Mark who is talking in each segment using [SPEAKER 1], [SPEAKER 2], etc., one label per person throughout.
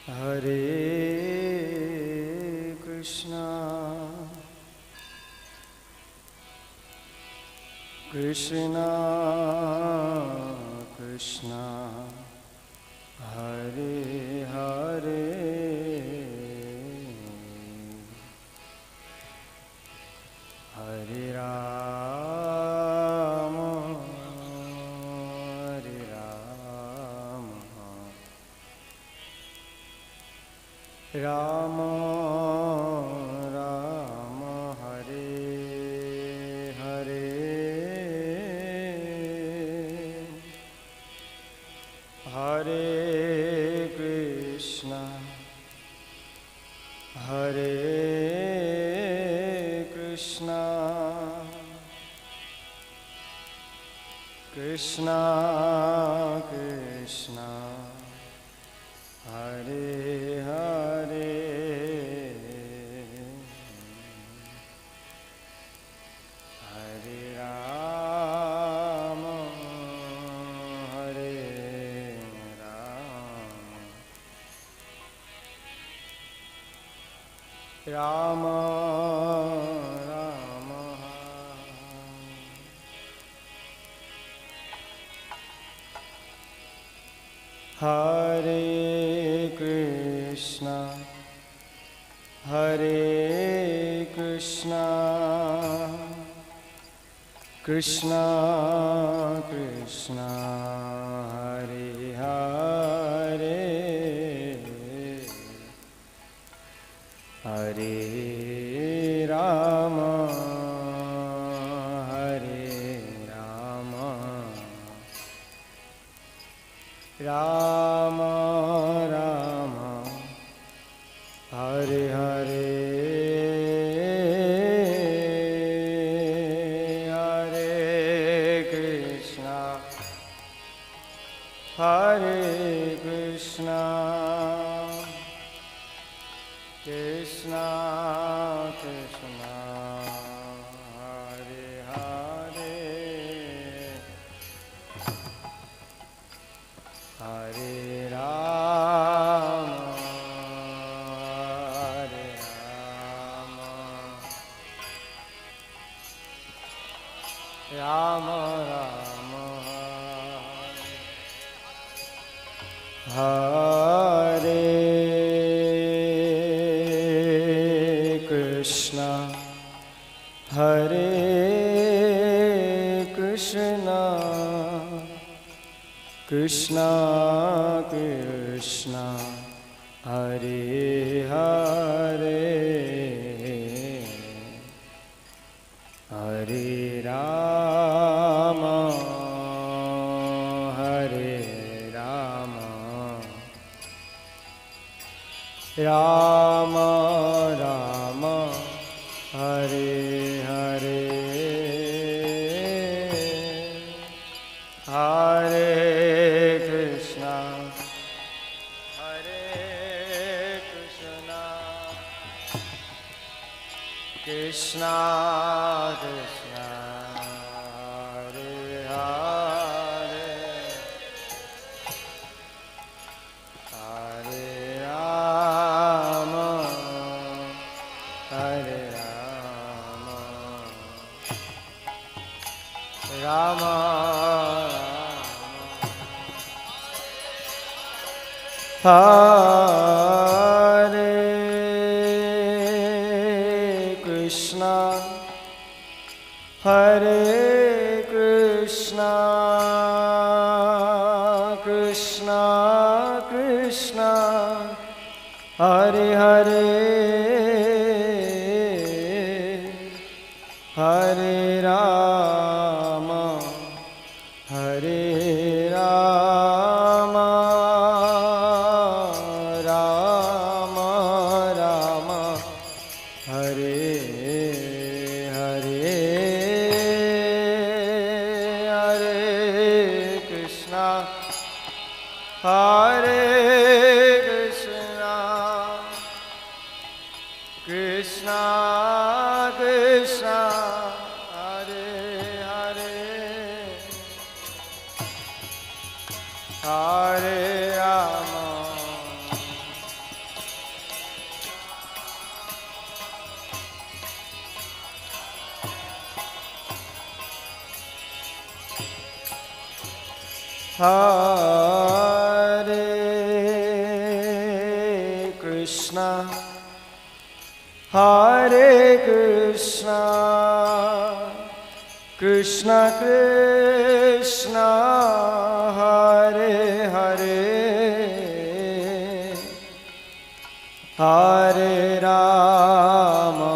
[SPEAKER 1] Hare Krishna, Krishna Krishna, Hare Hare, Hare Rama, Hare Rama, Rama Rama, Hare Hare, Hare Krishna, Hare Krishna, Krishna Krishna, Hare Hare, Hare Rama, Hare Rama, Rama Hare Krishna, Hare Krishna, Krishna Krishna, Hare Hare, Hare Rama, Hare Rama, Rama Rama, Hare Hare, Hare Krishna, Hare Krishna, Krishna Krishna, Hare Hare, Hare Rama, Hare Rama, Rama Rama, Hare Krishna, Hare Krishna, Krishna Krishna, Hare Hare, Hare Rama, Hare Rama, Rama Rama, Hare Hare, Hare Krishna, Hare Krishna, Krishna Krishna, Hare Hare, Hare Rama, Hare Rama, Rama Hare Krishna, Hare Krishna, Krishna Krishna, Hare Hare, Hare Rama, Hare Rama, Rama Rama, Hare Hare, Hare Krishna, Hare Krishna, Hare Krishna, Hare Krishna, Krishna Krishna, Hare Hare, Hare Rama,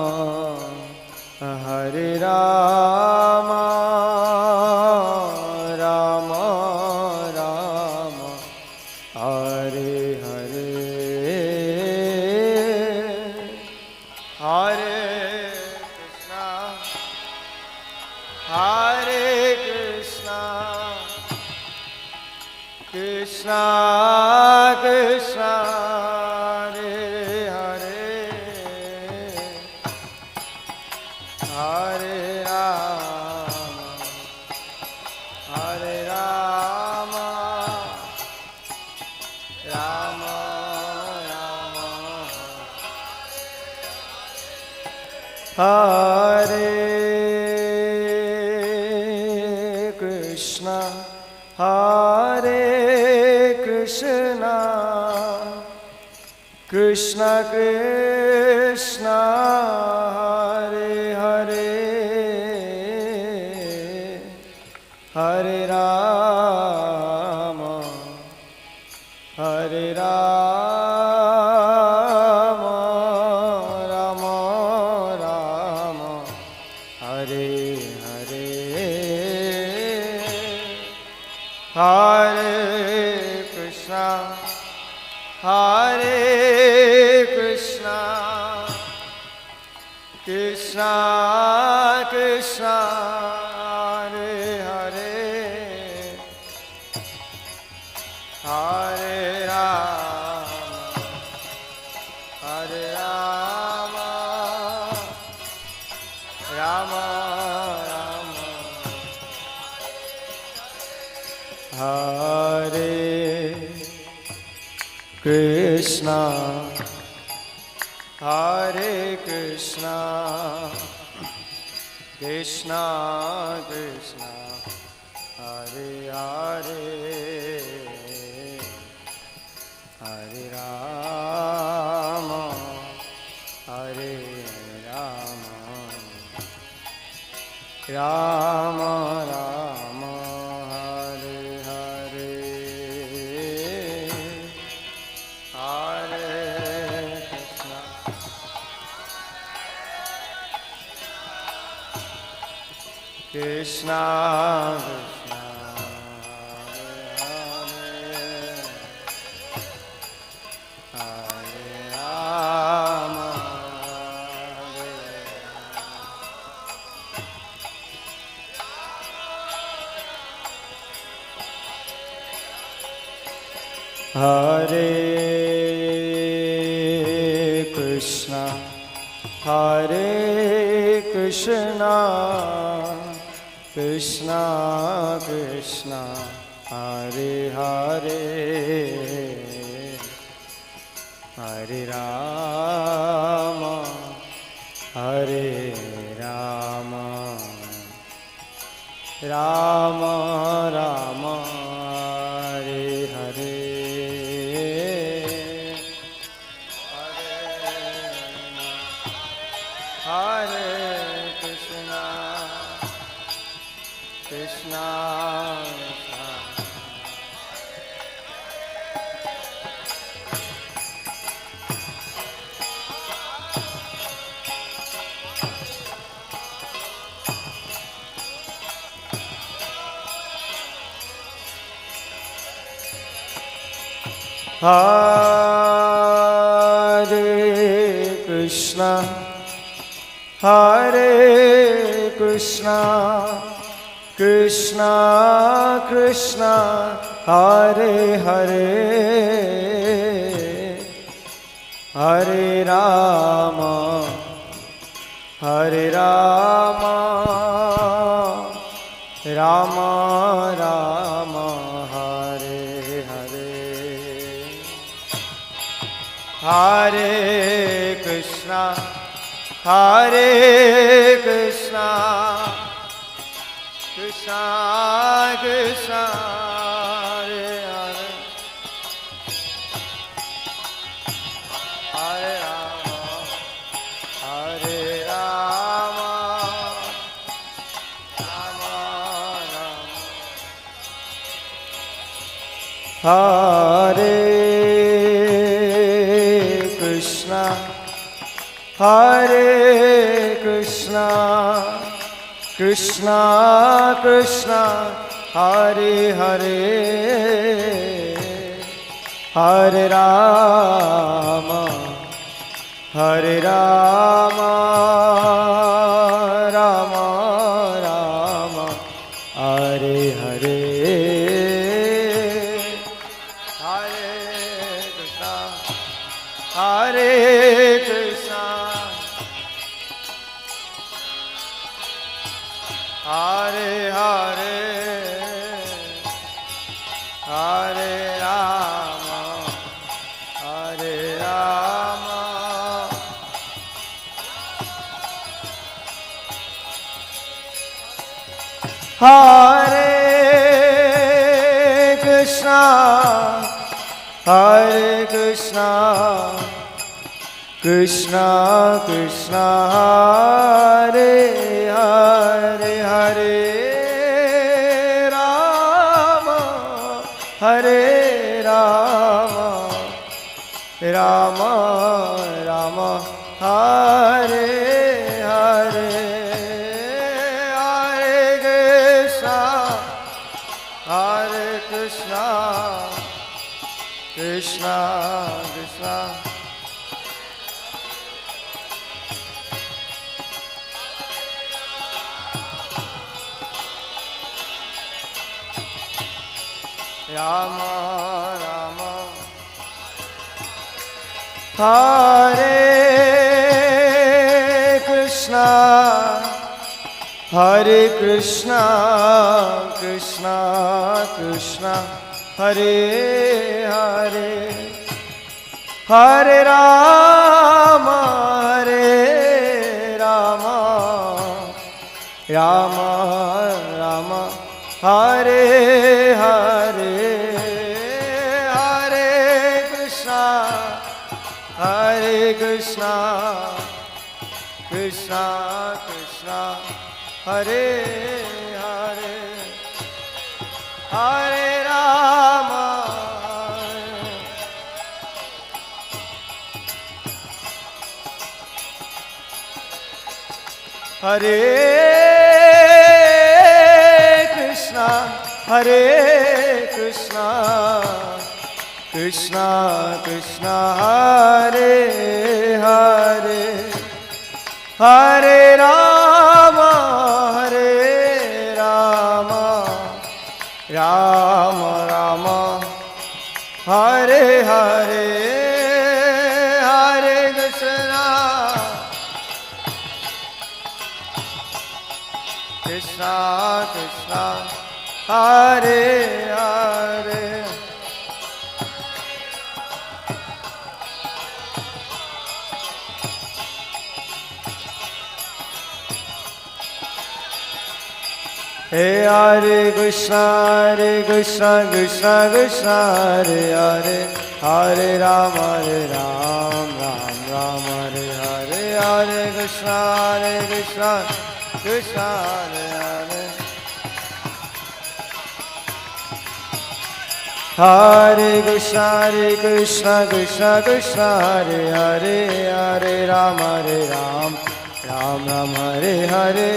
[SPEAKER 1] Hare Rama, Rama Rama, Hare Hare, Hare Krishna, Hare Krishna, Krishna Krishna, Hare Rama, Hare Rama, Rama Rama, Hare Krishna, Hare Krishna, Krishna Krishna, Hare Hare, Hare Rama, Hare Rama, Rama Rama, Hare Hare, Hare Krishna, Hare Krishna, Krishna Krishna, Hare Hare, Hare Rama, Hare Rama, Rama Rama, Hare Krishna, Hare Krishna, Krishna Krishna, Hare Hare, Hare Rama, Hare Rama, Rama Rama, Hare Hare, Hare Krishna, Krishna Krishna, Hare Rama, Hare Krishna, Hare Krishna, Krishna Krishna, Hare Hare, Hare Rama, Hare Rama, Rama Rama, Hare Hare, Hare Krishna, Krishna Hare Krishna, Hare Krishna, Krishna Krishna, Hare Hare, Hare Rama, Hare Rama, Rama Rama, Hare Hare, Hare Krishna, Hare Krishna, Krishna Krishna, Hare Krishna, Hare Krishna, Krishna Krishna, Hare Hare, Hare Rama, Hare Rama, Rama Rama, Hare Hare. Hare Krishna, Hare Krishna, Hare Hare, Hare Rama, Hare Rama. Hare Krishna, Hare Krishna, Krishna Krishna, Hare Hare, Hare Rama, Hare Rama, Rama Rama, Hare Hare. Hare Krishna, Hare Krishna, Krishna Krishna, Rama Rama, Hare Krishna, Hare Krishna, Krishna Krishna, Hare Hare, Hare Rama, Hare Rama, Rama Rama, Hare Hare. Hare Krishna, Hare Krishna, Krishna Krishna, Hare Hare, Hare Rama, Hare Krishna, Hare Krishna, Krishna Krishna, Hare Hare, Hare Rama, Hare Rama, Rama Rama, Hare Hare, Hare Krishna, Krishna Krishna, Hare Hare. Hey Hare Krishna, Hare Krishna, Krishna Krishna, Hare Hare, Hare Rama, Ram Ram, Hare Hare, Hare Krishna, Krishna Hare Hare, Hare Krishna, Krishna Krishna, Hare Hare, Hare Rama, Ram Ram, Hare Hare,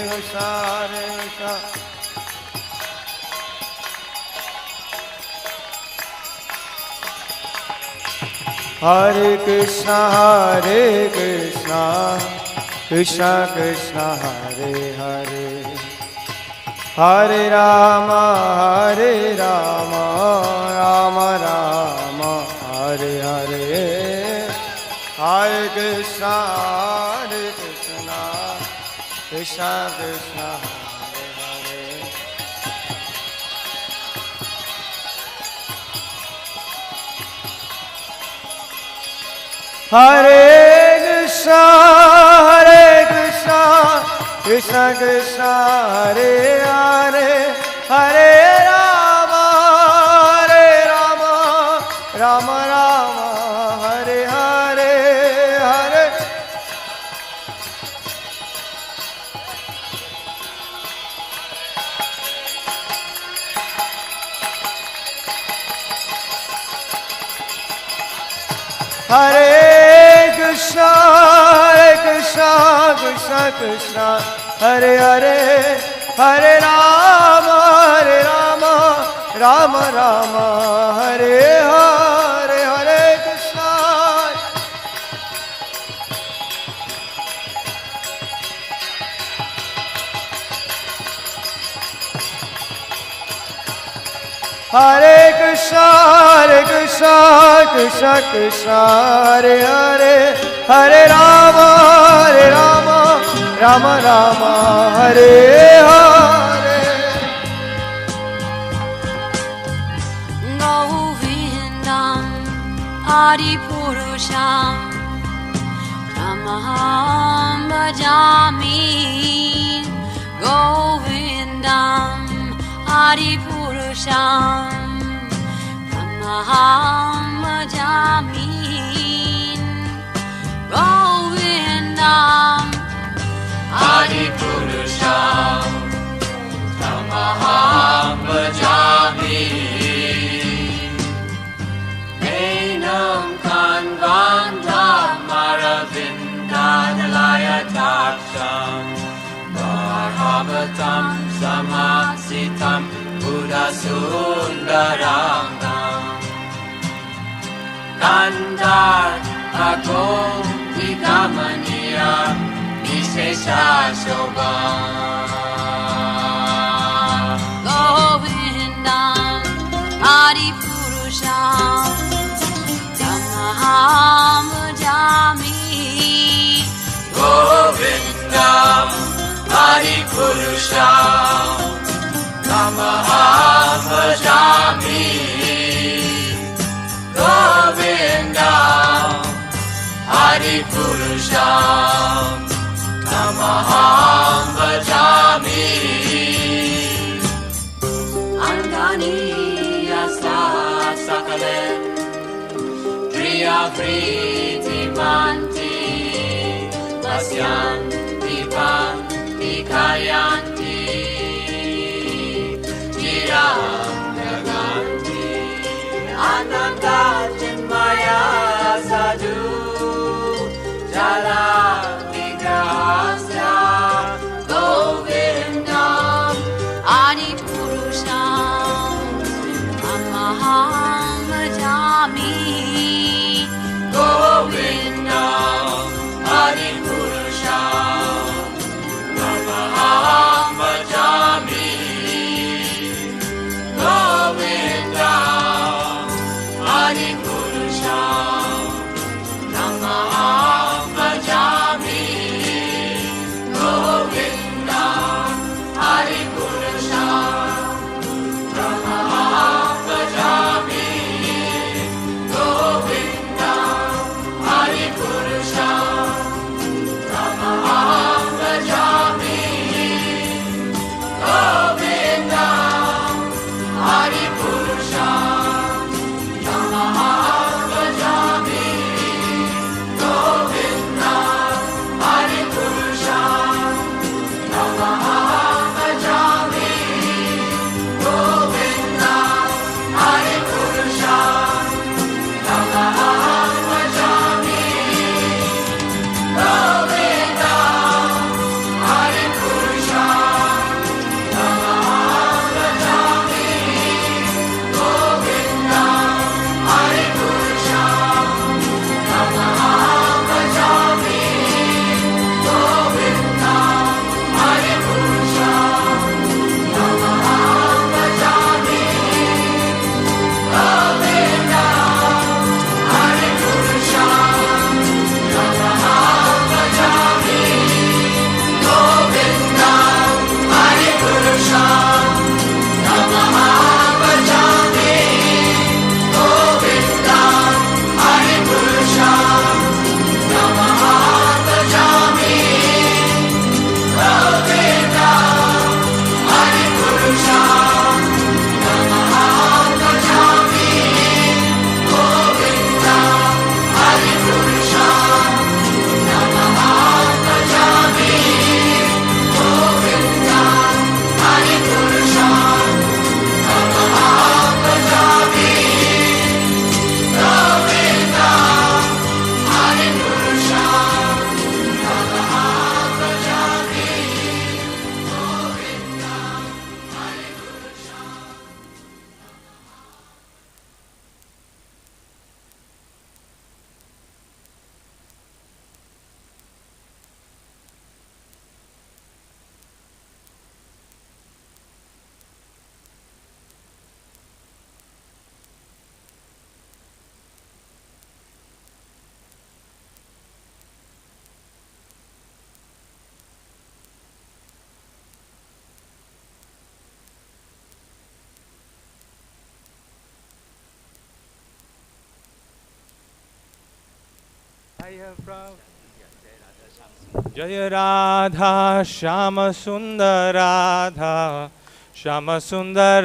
[SPEAKER 1] Krishna Krishna. Hare Krishna, Krishna Krishna, Hare Hare, Hare Rama, Rama Rama, Hare Hare, Hare Krishna, Krishna Krishna, Hare Hare, Hare Krishna, Krishna Krishna, Hare Hare, Hare Rama, Rama Rama, Hare Hare, Hare Hare Krishna, Krishna Krishna, Hare Hare, Hare Rama, Rama Rama, Hare Hare, Hare Krishna. Hare Krishna, Krishna Krishna, Hare Hare, Hare Rama, Rama Rama, Hare Hare.
[SPEAKER 2] Govindam Adipurusham Tamaham Bhajami. Govindam Adipurusham Tamaham Bhajami. Govindam
[SPEAKER 3] Adipurusham Tamaham Bhajami. Enam Kanvandam Aravindadalaya Daksham Bhagavatam Samasitam Buddha Sundarangam Kandar Agom Vikamaniya Vishesha Shobha.
[SPEAKER 2] Govindam Adipurusham Tamaham Bhajami.
[SPEAKER 3] Govindam Adipurusham Tamaham Bhajami. Govindam Adipurusham Tamaham Bhajami. Andani Yasa Sakalen Priya Priti Manti Vasyanti Panti Kayanti Jiram Naganti Ananda Chinmaya Sadhu Jala Vigrahasya.
[SPEAKER 2] Govindam Adipurusham Tamaham Bhajami.
[SPEAKER 3] Govindam Adipurusham Tamaham Bhajami. Govindam Adipurusham Tamaham Bhajami.
[SPEAKER 1] Jaya Radha Shama Sundar Radha Shama Sundar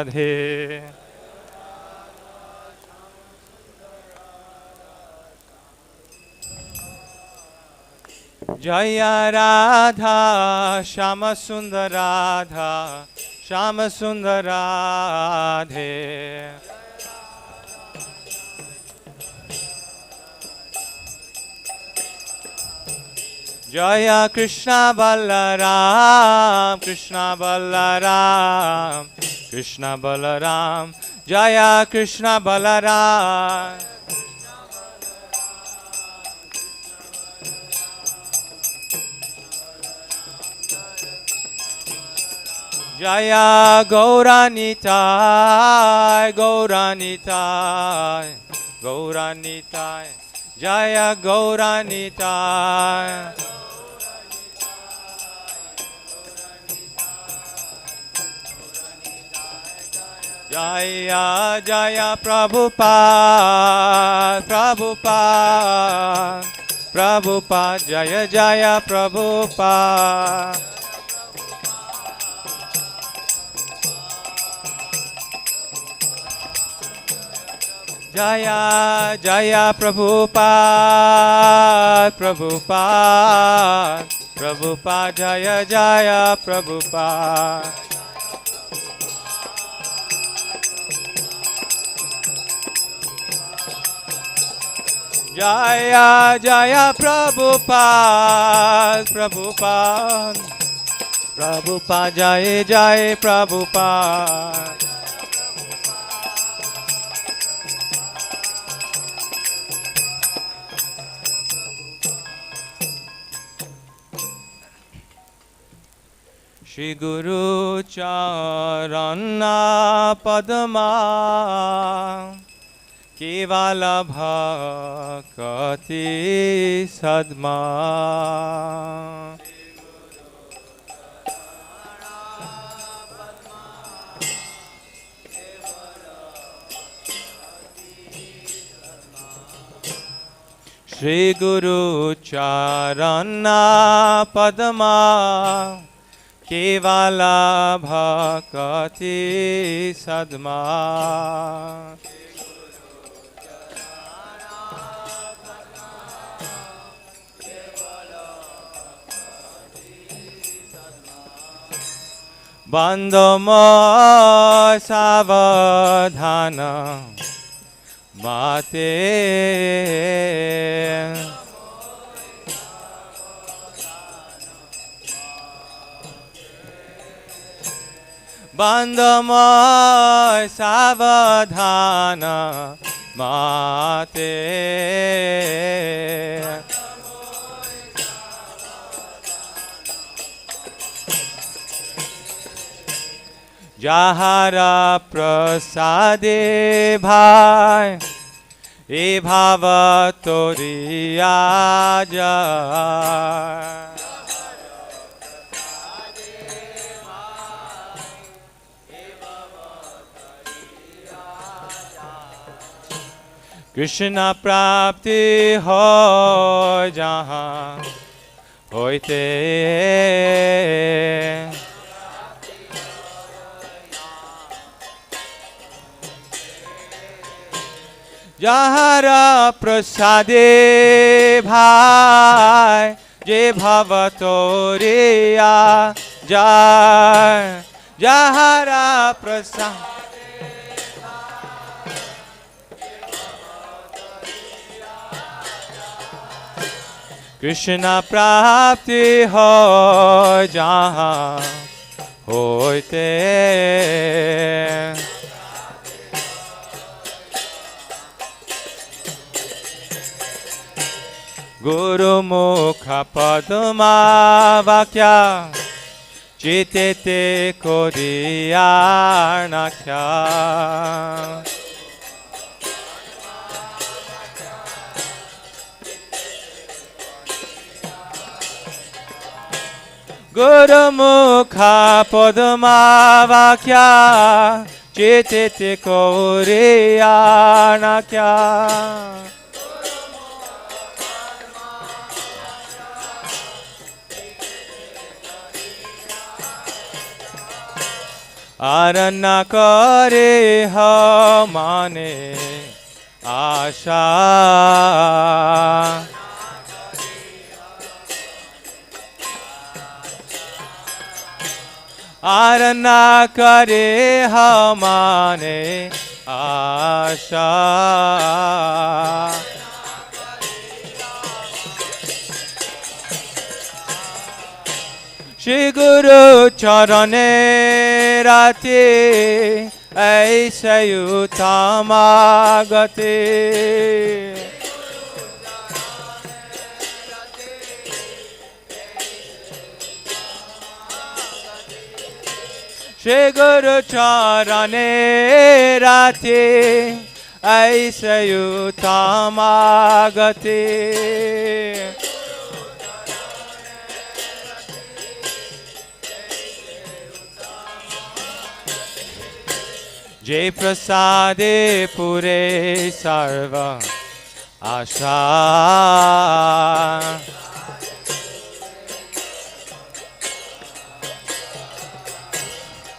[SPEAKER 1] Radhe. Jaya Radha Shama Sundar Radha Shama Sundar Radhe. Jaya Krishna Balaram, Krishna Balaram, Krishna Balaram, Jaya Krishna Balaram. Jaya Gauranitai, Gauranitai, Gauranitai, Jaya Gauranitai. Jaya Jaya Prabhupada, Prabhupada, Prabhupada, Jaya Jaya Prabhupada. Jaya Jaya Prabhupada, Prabhupada, Prabhupada, Jaya Jaya Prabhupada. Jaya Jaya Prabhupada, Prabhupada, Prabhupada, Jaya Jaya Prabhupada. Shri Guru Charana Padma Kevala Bhakti Sadma. Shri Guru Charana Padma Kevala Bhakti Sadma. Bandhamo savadhana mate. Bandhamo savadhana mate. Jahara prasade bhai e bhava toriya jai. Krishna prapti ho jahan hoite. Jahara prasade bhai je bhavatoriya jai. Jahara prasade Krishna prapti ho jahan hoite. Guru mukha padma vakya chitete kodiyarnakya. Guru mukha padma vakya chitete kodiyarnakya. আর না করে মনে আশা আর না করে মনে আশা শ্রী গুরু চরণে রাতে ऐसे उतमागते श्री गुरु चरणे राते ऐसे उतमागते जे प्रसादे पुरे सर्व आशा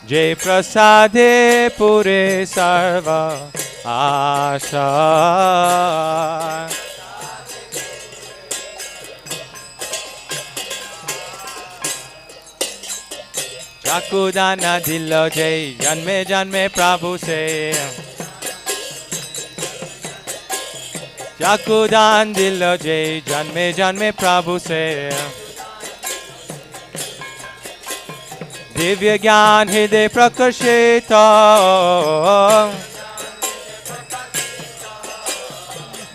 [SPEAKER 1] जे प्रसादे पुरे सर्व आशा चाकुदाना दिल जय जन्मे जन्मे प्रभु से चाकुदान दिल जय जन्मे जन्मे प्रभु से दिव्य ज्ञान हृदय प्रकाशित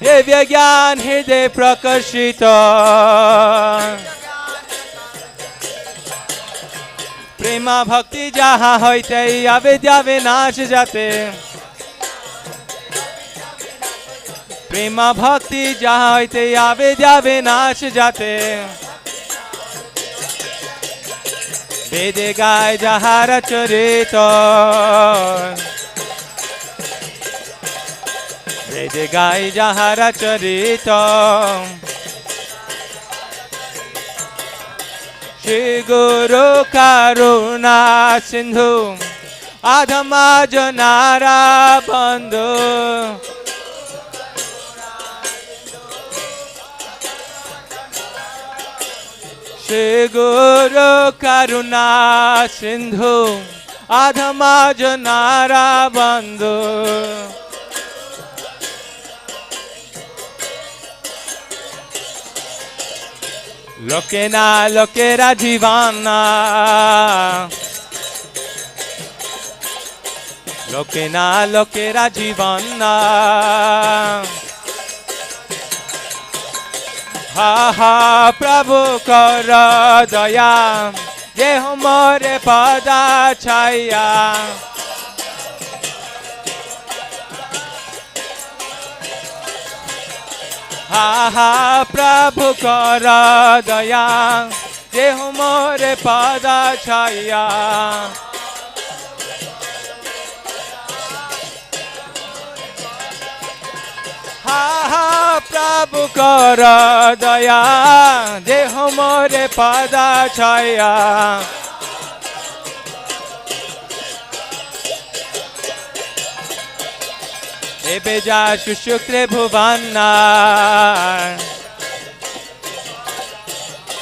[SPEAKER 1] दिव्य ज्ञान हृदय प्रकाशित प्रेमा भक्ति जहाँ होते अविद्या विनाश जाते प्रेमा भक्ति जहाँ होते अविद्या विनाश जाते वेद गाय जहाँ चरित वेद गाय जहाँ चरित श्री गुरु करुणा सिंधु आधमा जनारा बंधु श्री गुरु करुणा सिंधु आधमा जनारा बंधु लोकेना लोकेरा जीवाना लोकेना लोकेरा जीवाना हा हा प्रभु कर दया ये हमारे पदा छाया हा हा प्रभु कर दया ये हमारे पदा छाया हा हा प्रभु कर दया ये हमारे पदा छाया बेजा शुक्रे भुवन्ना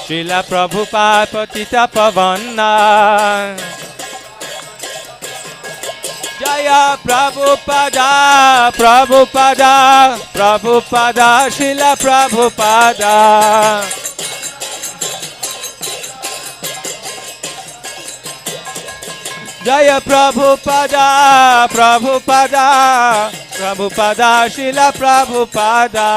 [SPEAKER 1] श्रीला प्रभुपाद पतिता पवन्ना जय प्रभुपादा प्रभुपादा प्रभुपादा श्रीला प्रभुपादा जय प्रभुपादा प्रभुपादा प्रभुपादा श्रीला प्रभुपादा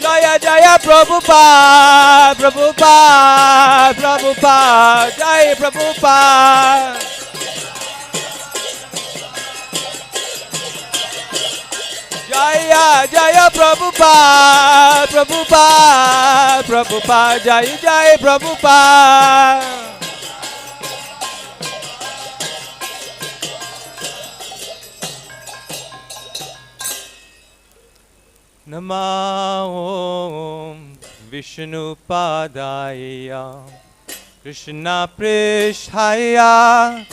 [SPEAKER 1] जय जय प्रभुपाद प्रभुपाद प्रभुपाद जय प्रभुपाद जय जय प्रभुपाद प्रभुपाद प्रभुपाद जय जय प्रभुपाद नमो Vishnupadaya Krishna Prishthaya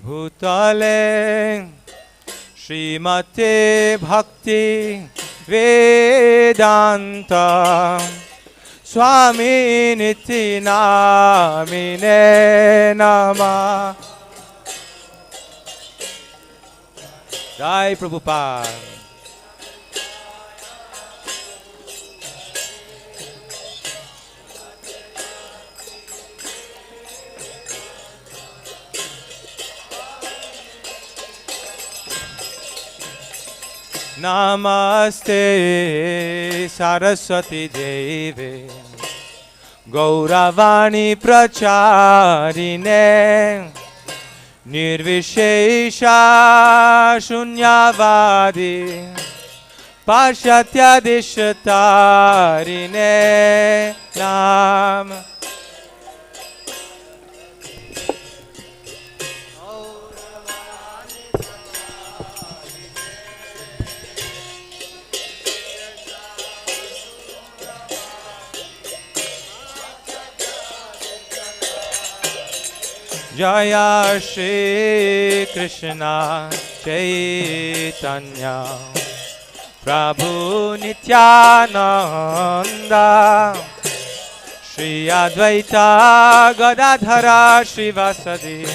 [SPEAKER 1] Bhutale Srimate Bhakti Vedanta Swami Niti Namine Nama. Jai Prabhupada. Namaste Saraswati Devi Gauravani Pracharine Nirvishesha Shunyavadi Pashatya Dishatarine Nam. Jaya Shri Krishna Chaitanya Prabhu Nityananda Shri Advaita Gadadhara Shivasadi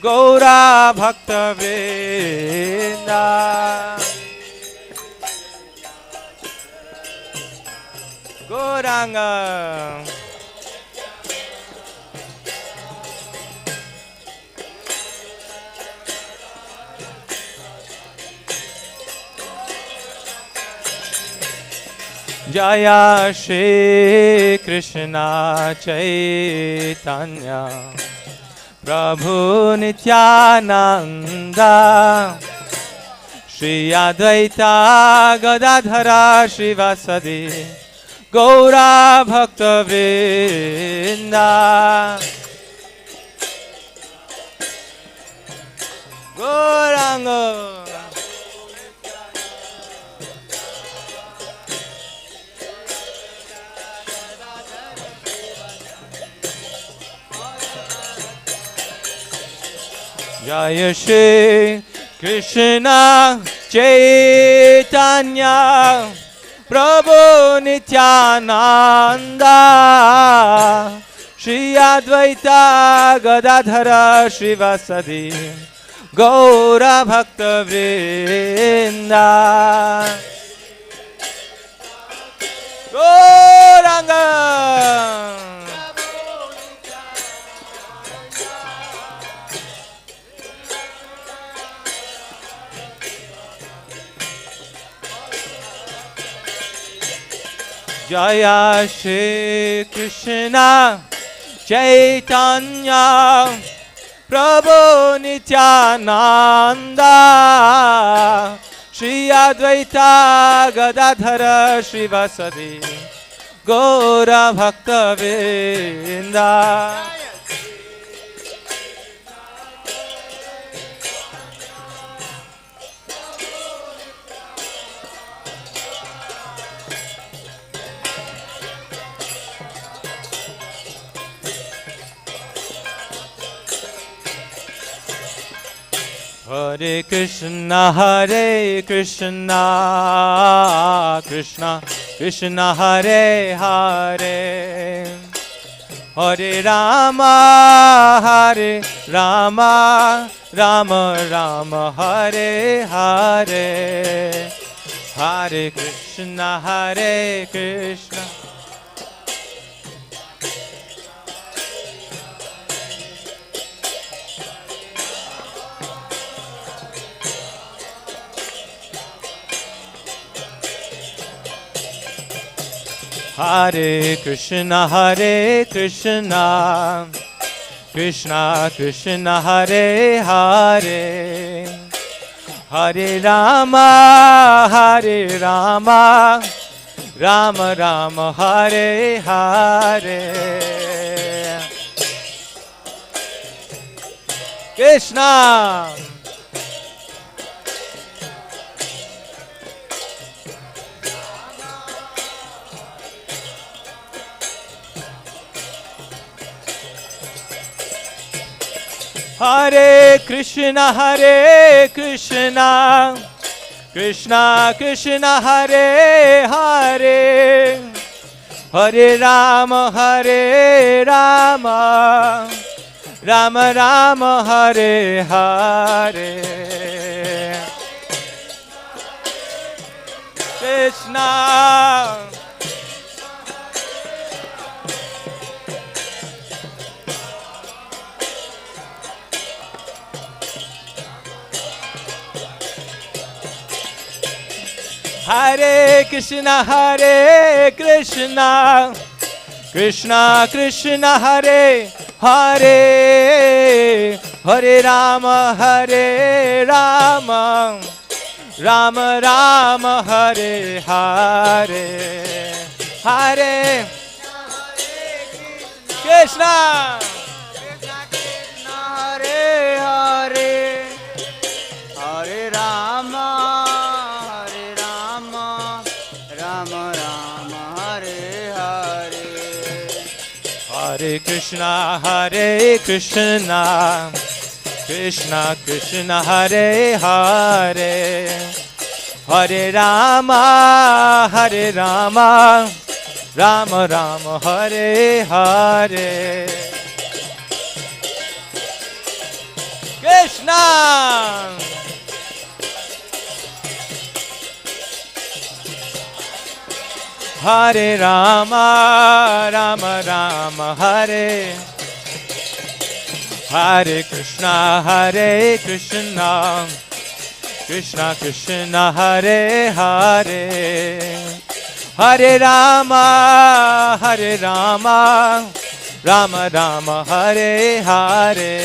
[SPEAKER 1] Gaura Bhakta Vrinda Gauranga. Jaya Shri Krishna Chaitanya Prabhu Nityananda Shri Advaita Gadadhara Shivasadi Gaura Bhakta Vrinda Gauranga. Jaya Shri Krishna Chaitanya Prabhu Nityananda Shri Advaita Gadadhara Shivasadi Gaura Bhakta Vrinda Gauranga. Jaya Shri Krishna Chaitanya Prabhu Nityananda Shri Advaita Gadadhara Shivasadi Gaura Bhakta Vrinda Hare Krishna Krishna Krishna Hare Hare Hare Rama Rama Rama Hare Hare Hare Krishna Hare Krishna Krishna Krishna Hare Hare Hare Rama Rama Rama Hare Hare Krishna. Hare Krishna, Krishna Krishna, Hare Hare, Hare Rama, Rama Rama, Hare Hare. Krishna, Hare Krishna, Krishna Krishna, Hare Hare, Hare Rama, Rama Rama, Hare Hare. Hare Krishna,
[SPEAKER 4] Hare Hare, Hare Rama, Rama Rama, Hare Hare.
[SPEAKER 1] Hare Krishna, Krishna Krishna, Hare Hare, Hare Rama, Rama Rama, Hare Hare. Krishna, Hare Rama, Rama Hare, Hare Krishna, Krishna Krishna, Hare Hare, Hare Rama, Rama Rama, Hare Hare.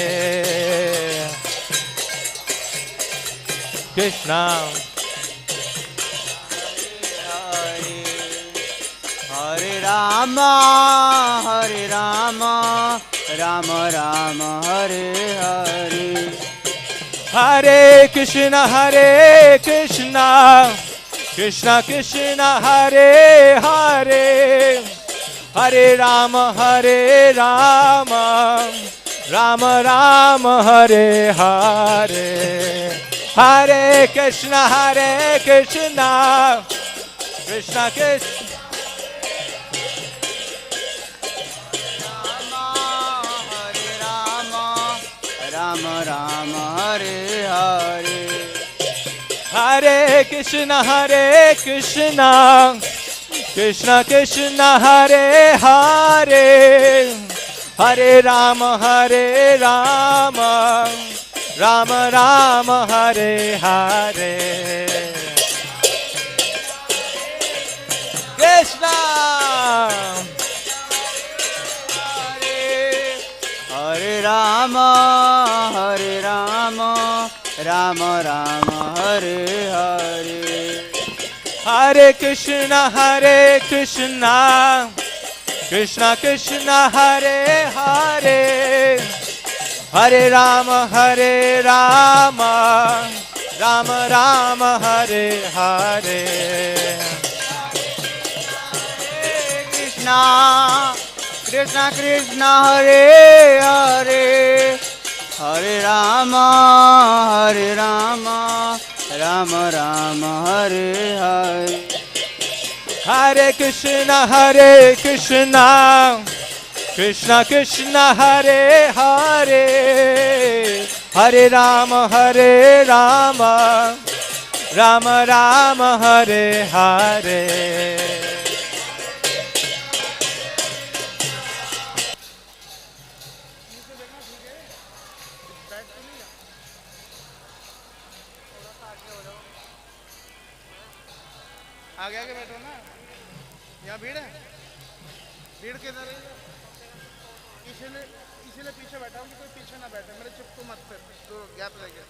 [SPEAKER 1] Krishna,
[SPEAKER 4] Hare Rama, Rama Rama, Hare Hare.
[SPEAKER 1] Hare Krishna, Krishna Krishna, Hare Hare, Hare Rama, Rama Rama, Hare Hare. Hare Krishna, Krishna Krishna,
[SPEAKER 4] Rama Rama, Hare Hare.
[SPEAKER 1] Hare Krishna, Krishna Krishna, Hare Hare, Hare Rama, Rama Rama, Hare Hare. Krishna,
[SPEAKER 4] Hare Rama, Rama Rama, Hare Hare.
[SPEAKER 1] Hare Krishna, Krishna Krishna, Hare Hare, Hare Rama, Rama Rama, Hare Hare.
[SPEAKER 4] Krishna, Krishna Krishna, Hare Hare, Hare Rama, Rama Rama, Hare Hare.
[SPEAKER 1] Hare Krishna, Krishna Krishna, Hare Hare, Hare Rama, Rama Rama, Hare Hare.
[SPEAKER 5] आगे आगे बैठो ना, यहाँ भीड़ है, भीड़ किधर है? इसीलिए पीछे बैठा हूँ कि कोई पीछे ना बैठे, मेरे चिपको मत फिर, तो गैप लगे।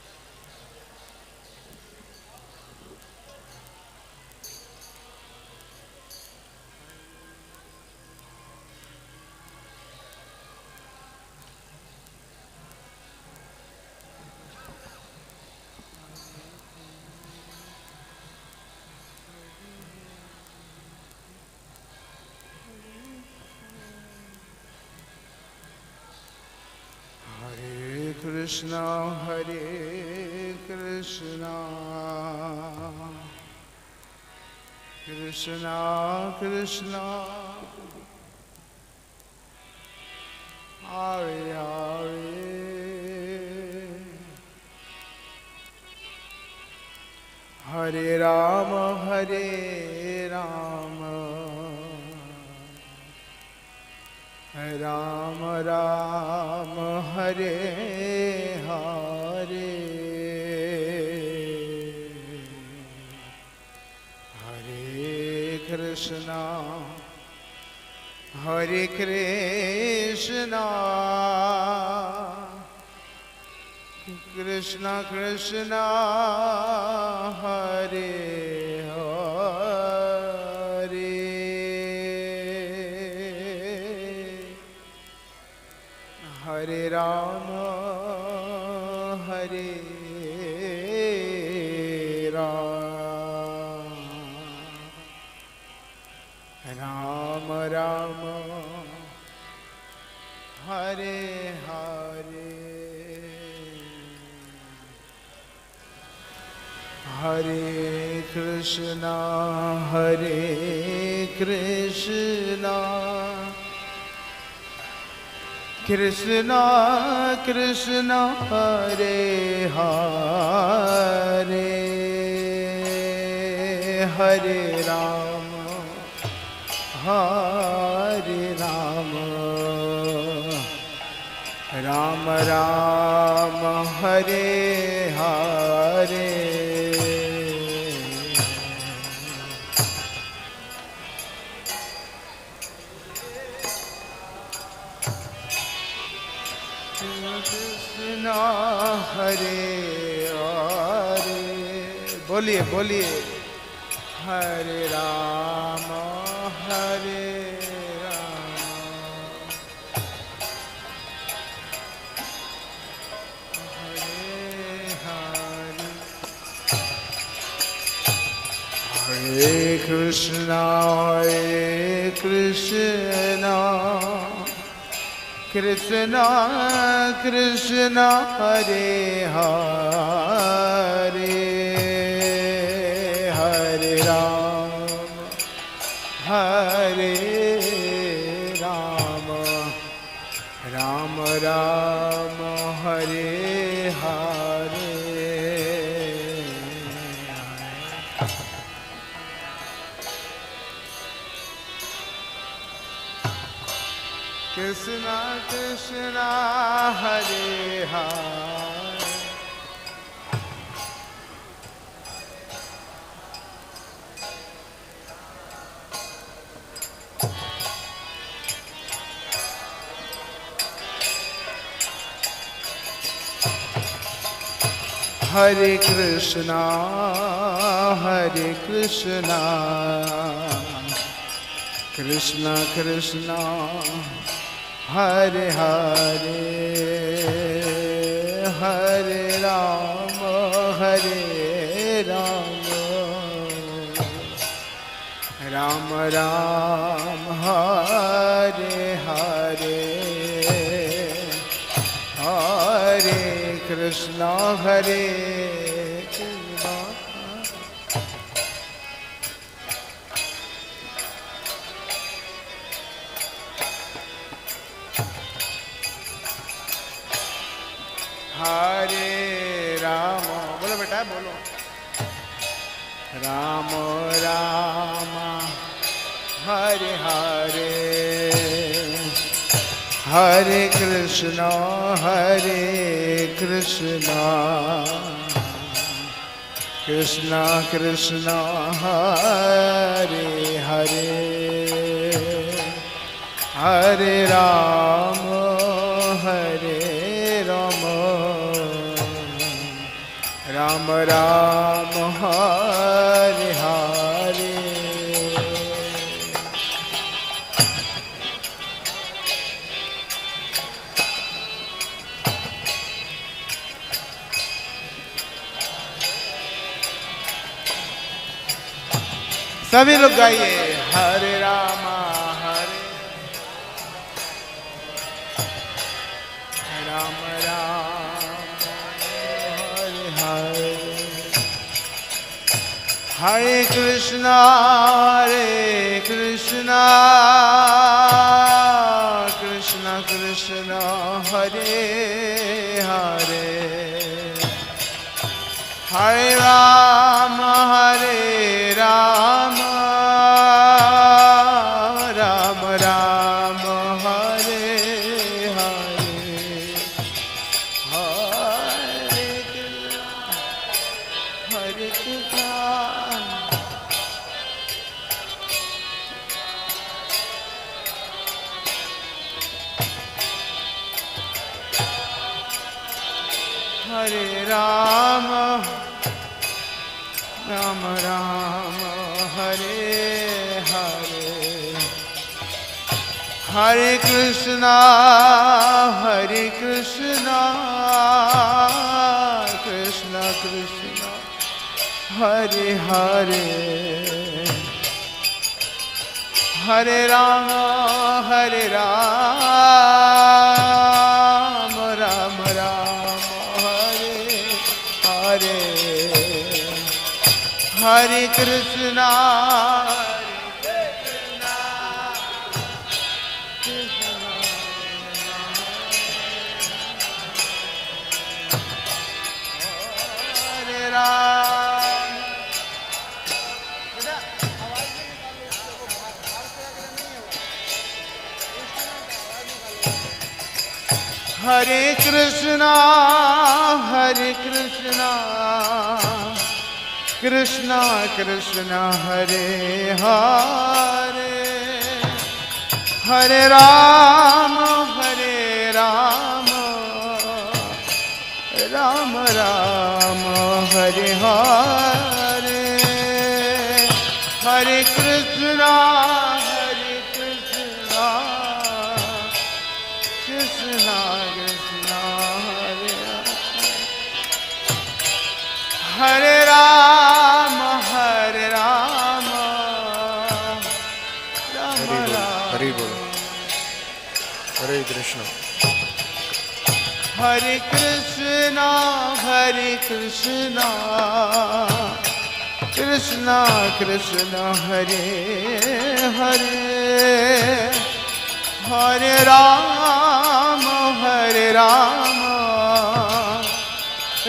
[SPEAKER 5] Krishna Hare Krishna Krishna Krishna Hare Hare Hare Rama Hare Rama Rama Rama Hare Hare Hare Krishna Hare Krishna Krishna Krishna Hare Hare Hare Rama Hare Rama Rama Rama Hare Hare Hare Krishna Hare Krishna Krishna Krishna Hare Hare Hare Rama Hare Rama Rama Rama Hare Hare Krishna Hare Hare बोलिए बोलिए Hare Rama Hare Rama Hare Krishna Krishna Krishna Hare Hare Hare Rama Rama Rama Hare Hare Krishna Krishna Hare Hare Hare Krishna Krishna Krishna Hare Hare Hare Rama Rama Rama Hare Hare Hare Krishna Hare Krishna Hare Rama बोलो बेटा बोलो Ram Rama Hare Hare Hare Krishna Krishna Krishna Hare Hare Hare Rama Ram Ram Hare Hare सभी लोग गाइए हरे रामा हरे Ram Ram
[SPEAKER 4] Hare Krishna, Krishna Krishna, Hare Hare, Hare Rama, Rama Rama, Hare Hare, Hare Krishna. Hare Rama, Rama Rama, Hare Hare, Hare Krishna, Krishna Krishna, Hare Hare, Hare Rama, Rama Rama, Hare Hare Krishna, Hare Ram. Hare Krishna, Krishna Krishna, Hare Hare, Hare Rama, Rama Rama, Hare Hare, Hare Krishna, Krishna Krishna, Hare Rama, Rama Rama,
[SPEAKER 5] Hari बोल हरे Krishna
[SPEAKER 4] Hare Krishna, Krishna Krishna, Hare Hare, Hare Rama,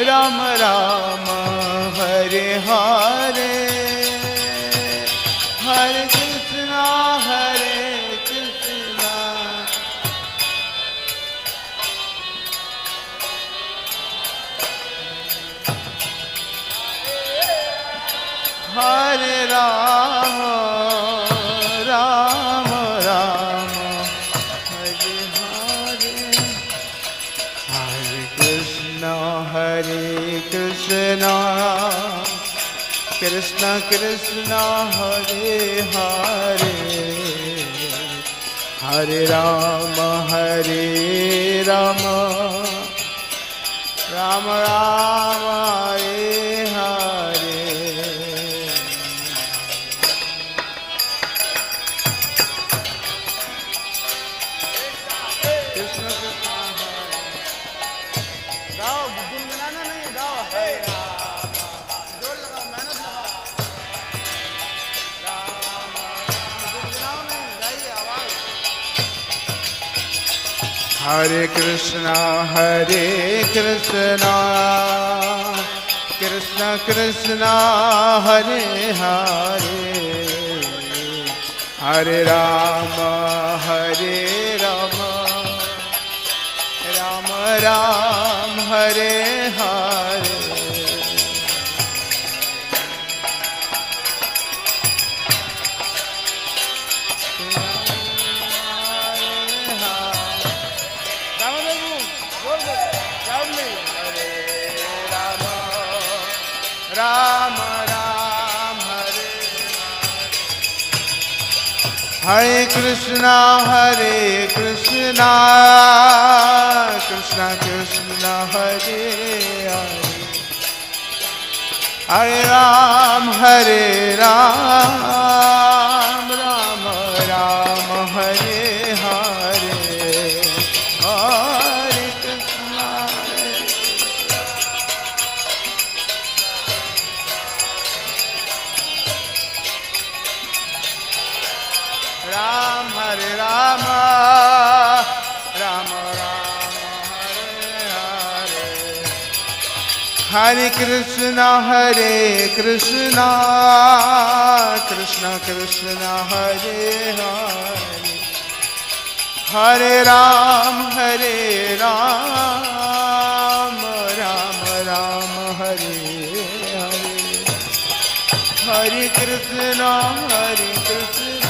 [SPEAKER 4] Rama Rama, Hare Hare, Hare Krishna, Hare Rama, Rama Rama, Hare Hare, Hare Krishna, Krishna Krishna, Hare Hare, Hare Rama, Rama Rama, Hare Hare. Hare Krishna, Krishna Krishna, Hare Hare, Hare Rama, Rama Rama, Hare Hare. Rama Rama, Hare Hare Krishna, Krishna Krishna, Hare Hare, Hare Rama, Rama Rama, Hare Hare, Hare Krishna. Hare Krishna, Krishna Krishna, Hare Hare, Hare Ram, Ram Ram, Hare Hare, Hare Krishna, Krishna.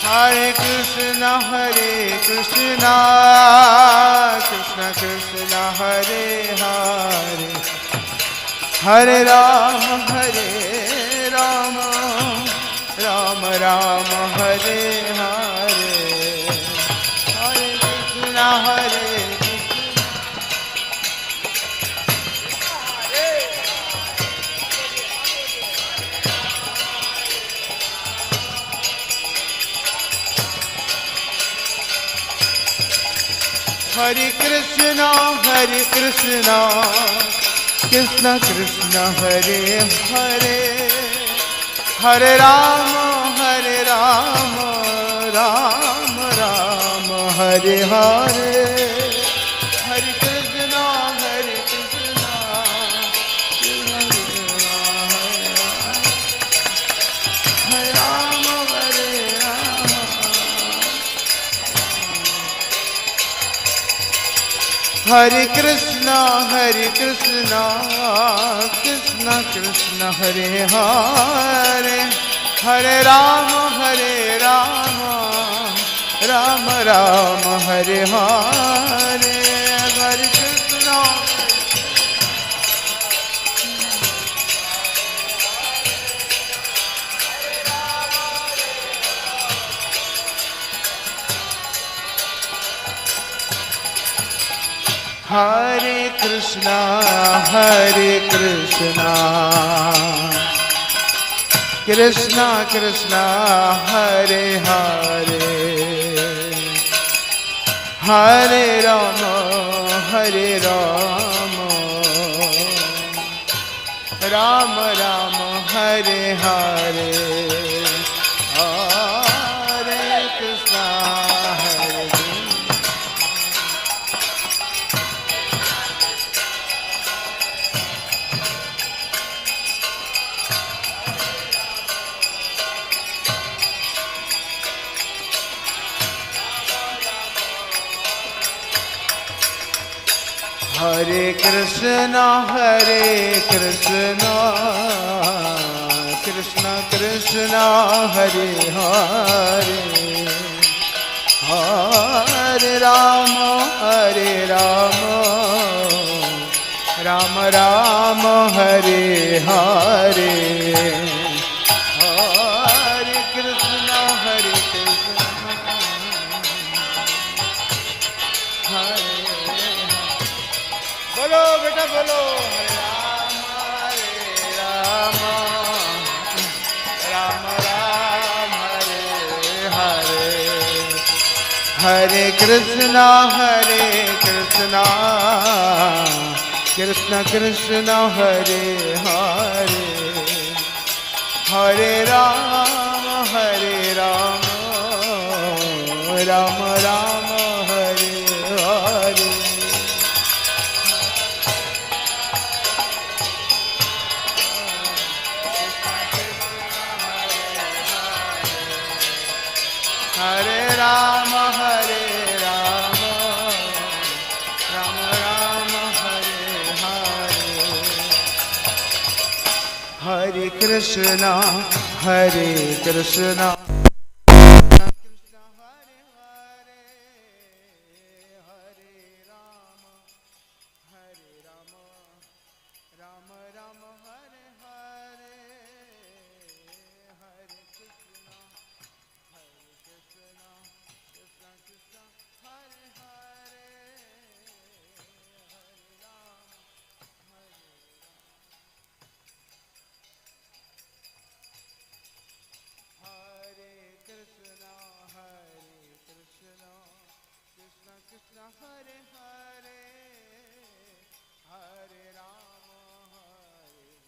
[SPEAKER 4] Hare Krishna, Krishna Krishna, Hare Hare, Hare Ram, Ram Ram, Hare Hare, Hare Krishna, Hare Krishna, Krishna Krishna, Hare Hare, Hare Ram, Ram Ram, Hare Hare, Hare Krishna, Krishna, Hare Ram, Hare Ram. Hare Krishna, Krishna Krishna, Hare Hare, Hare Ram, Ram Ram, Hare Hare, Hare Krishna. Hare Krishna, Krishna Krishna, Hare Hare, Hare Rama, Rama Rama, Hare Hare, Hare Krishna, Hare Hare Krishna, Krishna Krishna, Hare Hare, Hare Rama, Rama Rama, Hare Hare, Hare Krishna, Hare बोलो बेटा बोलो, हरे राम राम राम, हरे हरे, हरे कृष्णा कृष्णा कृष्णा, हरे हरे, हरे Ram Ram Ram, Hare Hare. Hare Rama, Rama Rama, Hare Hare, Hare Krishna, Hare Krishna, Krishna Hare Hare, Hare Rama, Rama Rama, Hare Hare, Hare Krishna, Krishna Krishna, Hare Hare, Hare Rama, Hare Krishna, Krishna Krishna, Hare Hare, Hare Rama, Hare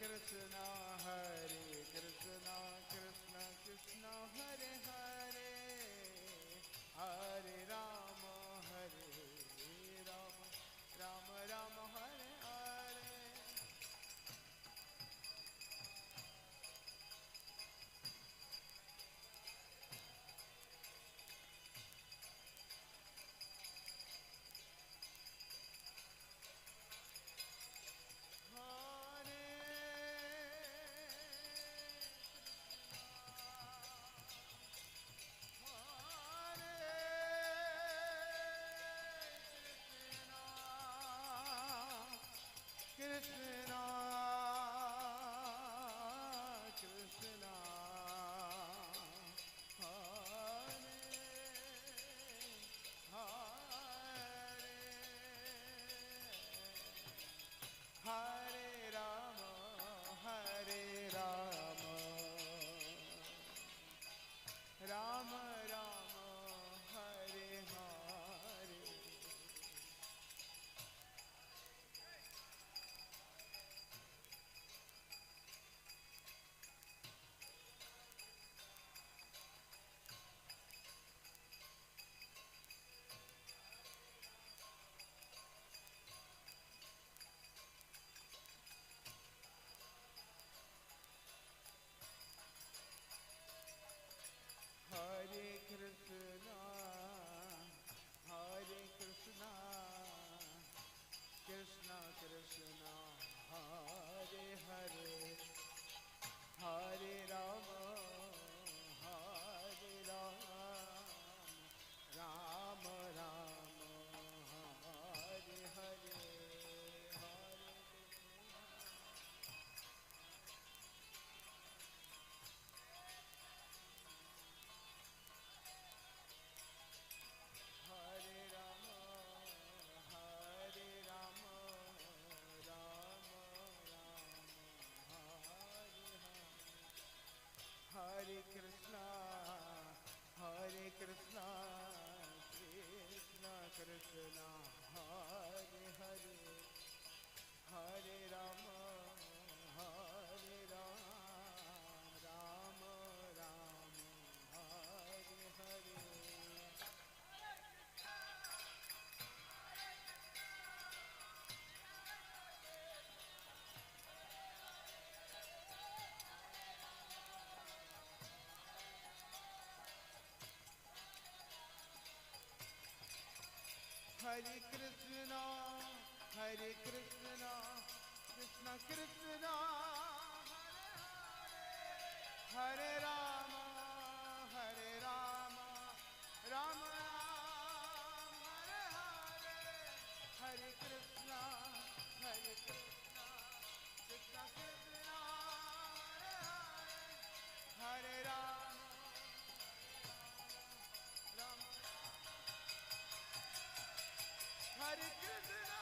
[SPEAKER 5] Krishna, Krishna Krishna, Hare Hare, Hare Rama, Rama Rama, Hare Hare. Krishna, Krishna, Hare Hare, Hare Rama, Rama Rama, Hare Hare. Hare Krishna, Krishna Krishna, Hare Hare, Hare Rama, Rama Rama, Hare Hare, Hare Rama, Rama Rama, Hare Krishna, Krishna Krishna, Hare Hare, Hare Rama, Rama Rama, Hare Hare. Hare Krishna, Krishna Krishna, Hare Rama, Rama Rama, Hare Krishna, Krishna Krishna, Hare Rama, Rama Hare Krishna,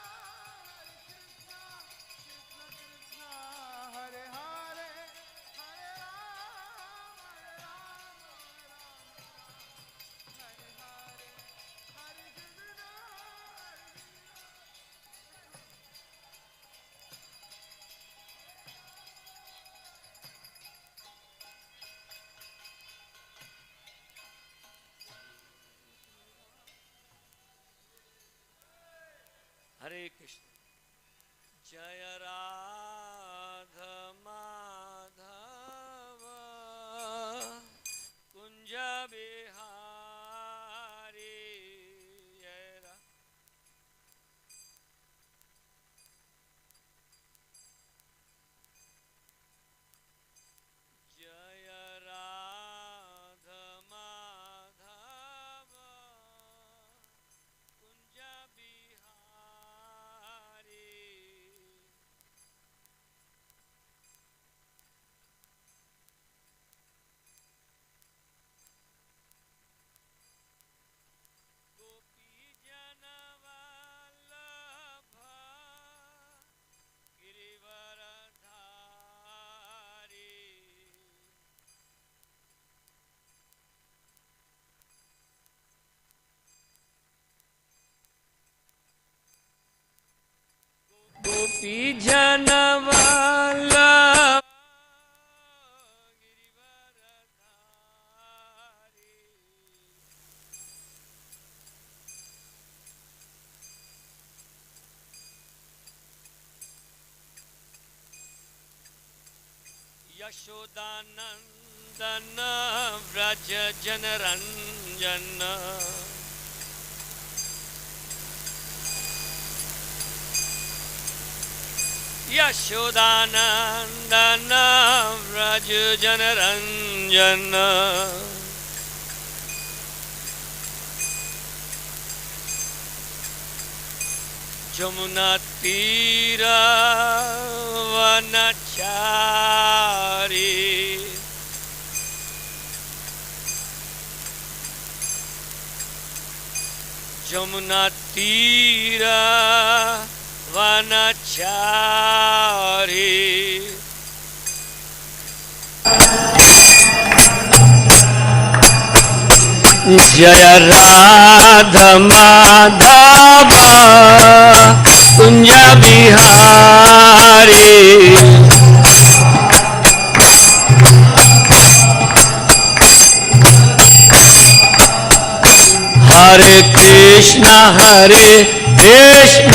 [SPEAKER 5] Krishna Krishna, Hare Hare, Hare Rama, Hare Hare, Hare Krishna,
[SPEAKER 3] Hare Krishna. Jaya Radha Madhava Kunja Bihari Jaya Jaya Radha Madhava Kunja Bihari Gopi Janavallabha Girivaradhari Gopi Janavallabha Yashodanandan Vraj जनरंजन यशोदानंदन व्रज जनरंजन जमुना तीर वनचारी जमुना तीर वनचारी जय राधा माधव कुंज बिहारी हरे कृष्ण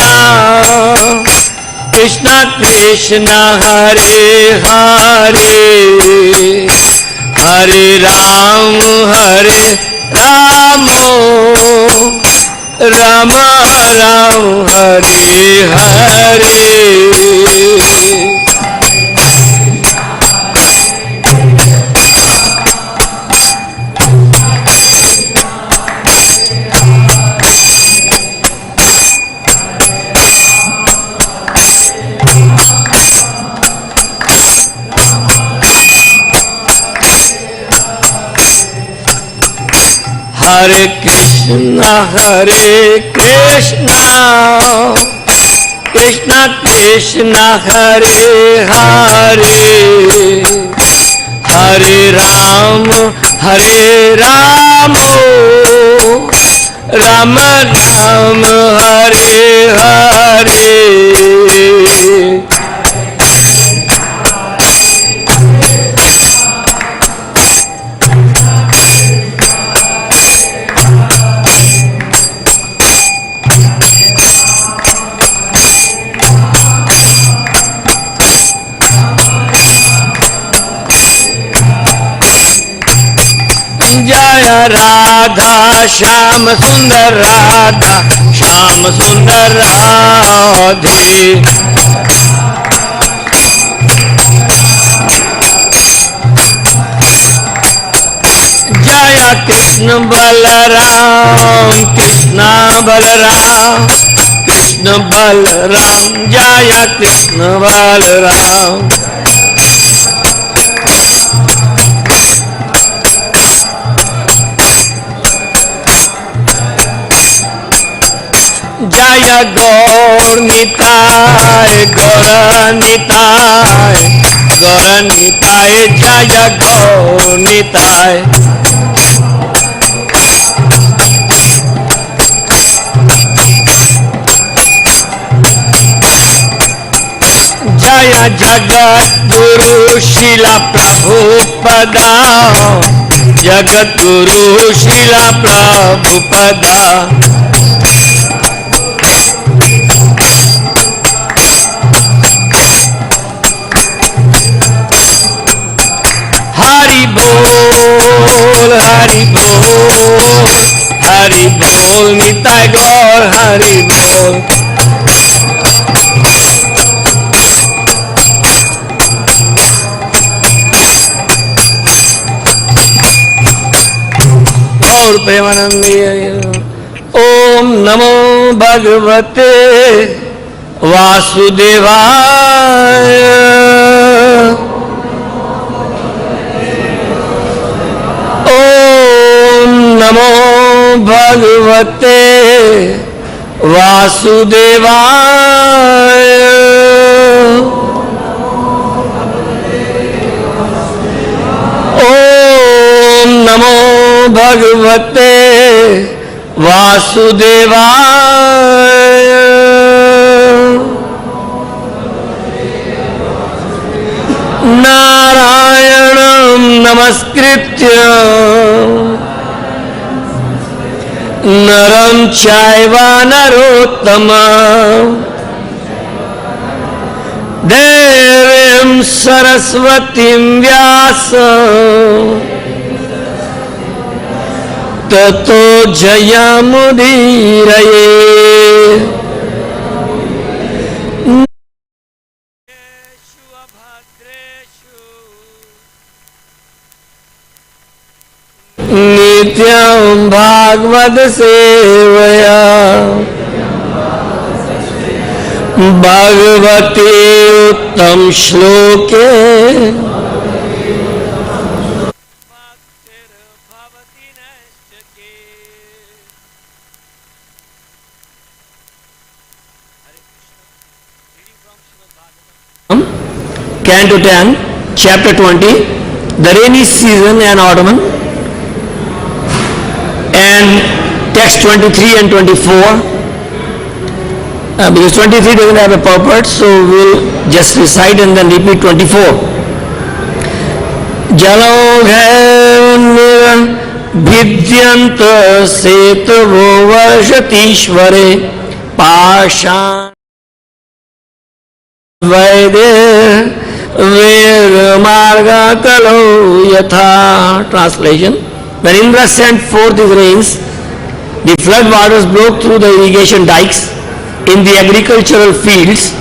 [SPEAKER 3] कृष्ण कृष्ण हरे हरे हरे राम राम राम हरे हरे हरे कृष्ण कृष्ण कृष्ण हरे हरे हरे राम राम राम हरे हरे जय राधा श्याम सुंदर राधा श्याम सुंदर राधे जय कृष्ण बलराम कृष्ण बलराम कृष्ण बलराम जय कृष्ण बलराम जय गौर निताय गौर निताय जय गौर निताय जय जगत गुरु शिला प्रभुपदा जगत गुरु शिला प्रभुपदा हरि बोल निताय गौर हरि बोल गौर प्रेमानंद ओम नमो भगवते वासुदेवाय नमो भगवते वासुदेवाय ओम नमो भगवते वासुदेवाय नारायणं नमस्कृत्य नरं चैव नरोत्तमं देवीं सरस्वतीं व्यास ततो जयमुदीरये। नित्यं भागवत सेवया भगवते उत्तम श्लोके Canto 10, Chapter 20, the rainy season and autumn, and text 23 and 24. Because 23 doesn't have a purport, so we'll just recite and then repeat 24. Jaloghair vidyant setavo varshатишваре pashan vaide ver marga kalo yatha. Translation: when Indra sent forth his rains, the flood waters broke through the irrigation dikes in the agricultural fields.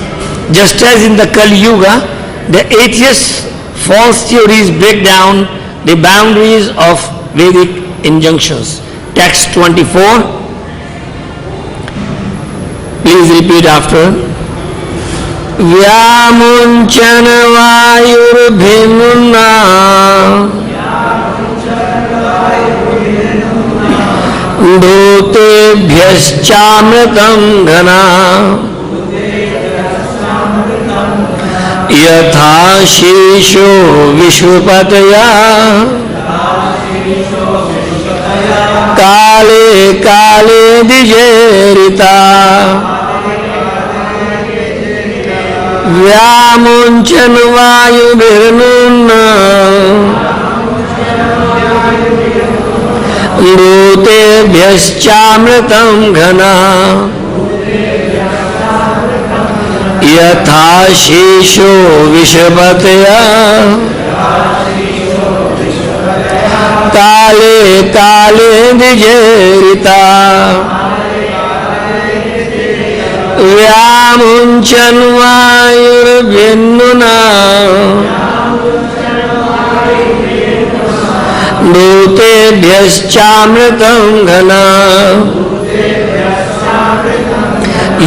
[SPEAKER 3] Just as in the Kali Yuga, the atheists' false theories break down the boundaries of Vedic injunctions. Text 24. Please repeat after. Vyamunchan vayurbhimunna दूतेभ्यश्चामृतं घना यथा शीशो विश्वपतया काले काले दिजेरिता। व्यामुञ्चन वायुभिर्नुन्ना दूतेभ्यश्चामृतं घना यथा शीशो विषपतया काले काले दिजेरिता। व्यामुञ्चन वायुर्भिन्नुना दूतेभ्यश्चामृतं घना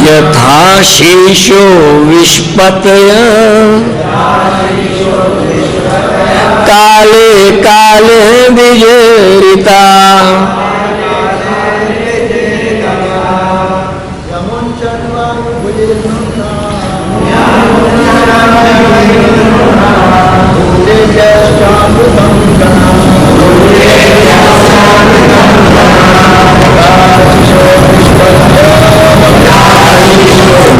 [SPEAKER 3] यथा शीशो विष्पतया काले काले दिजेरिता।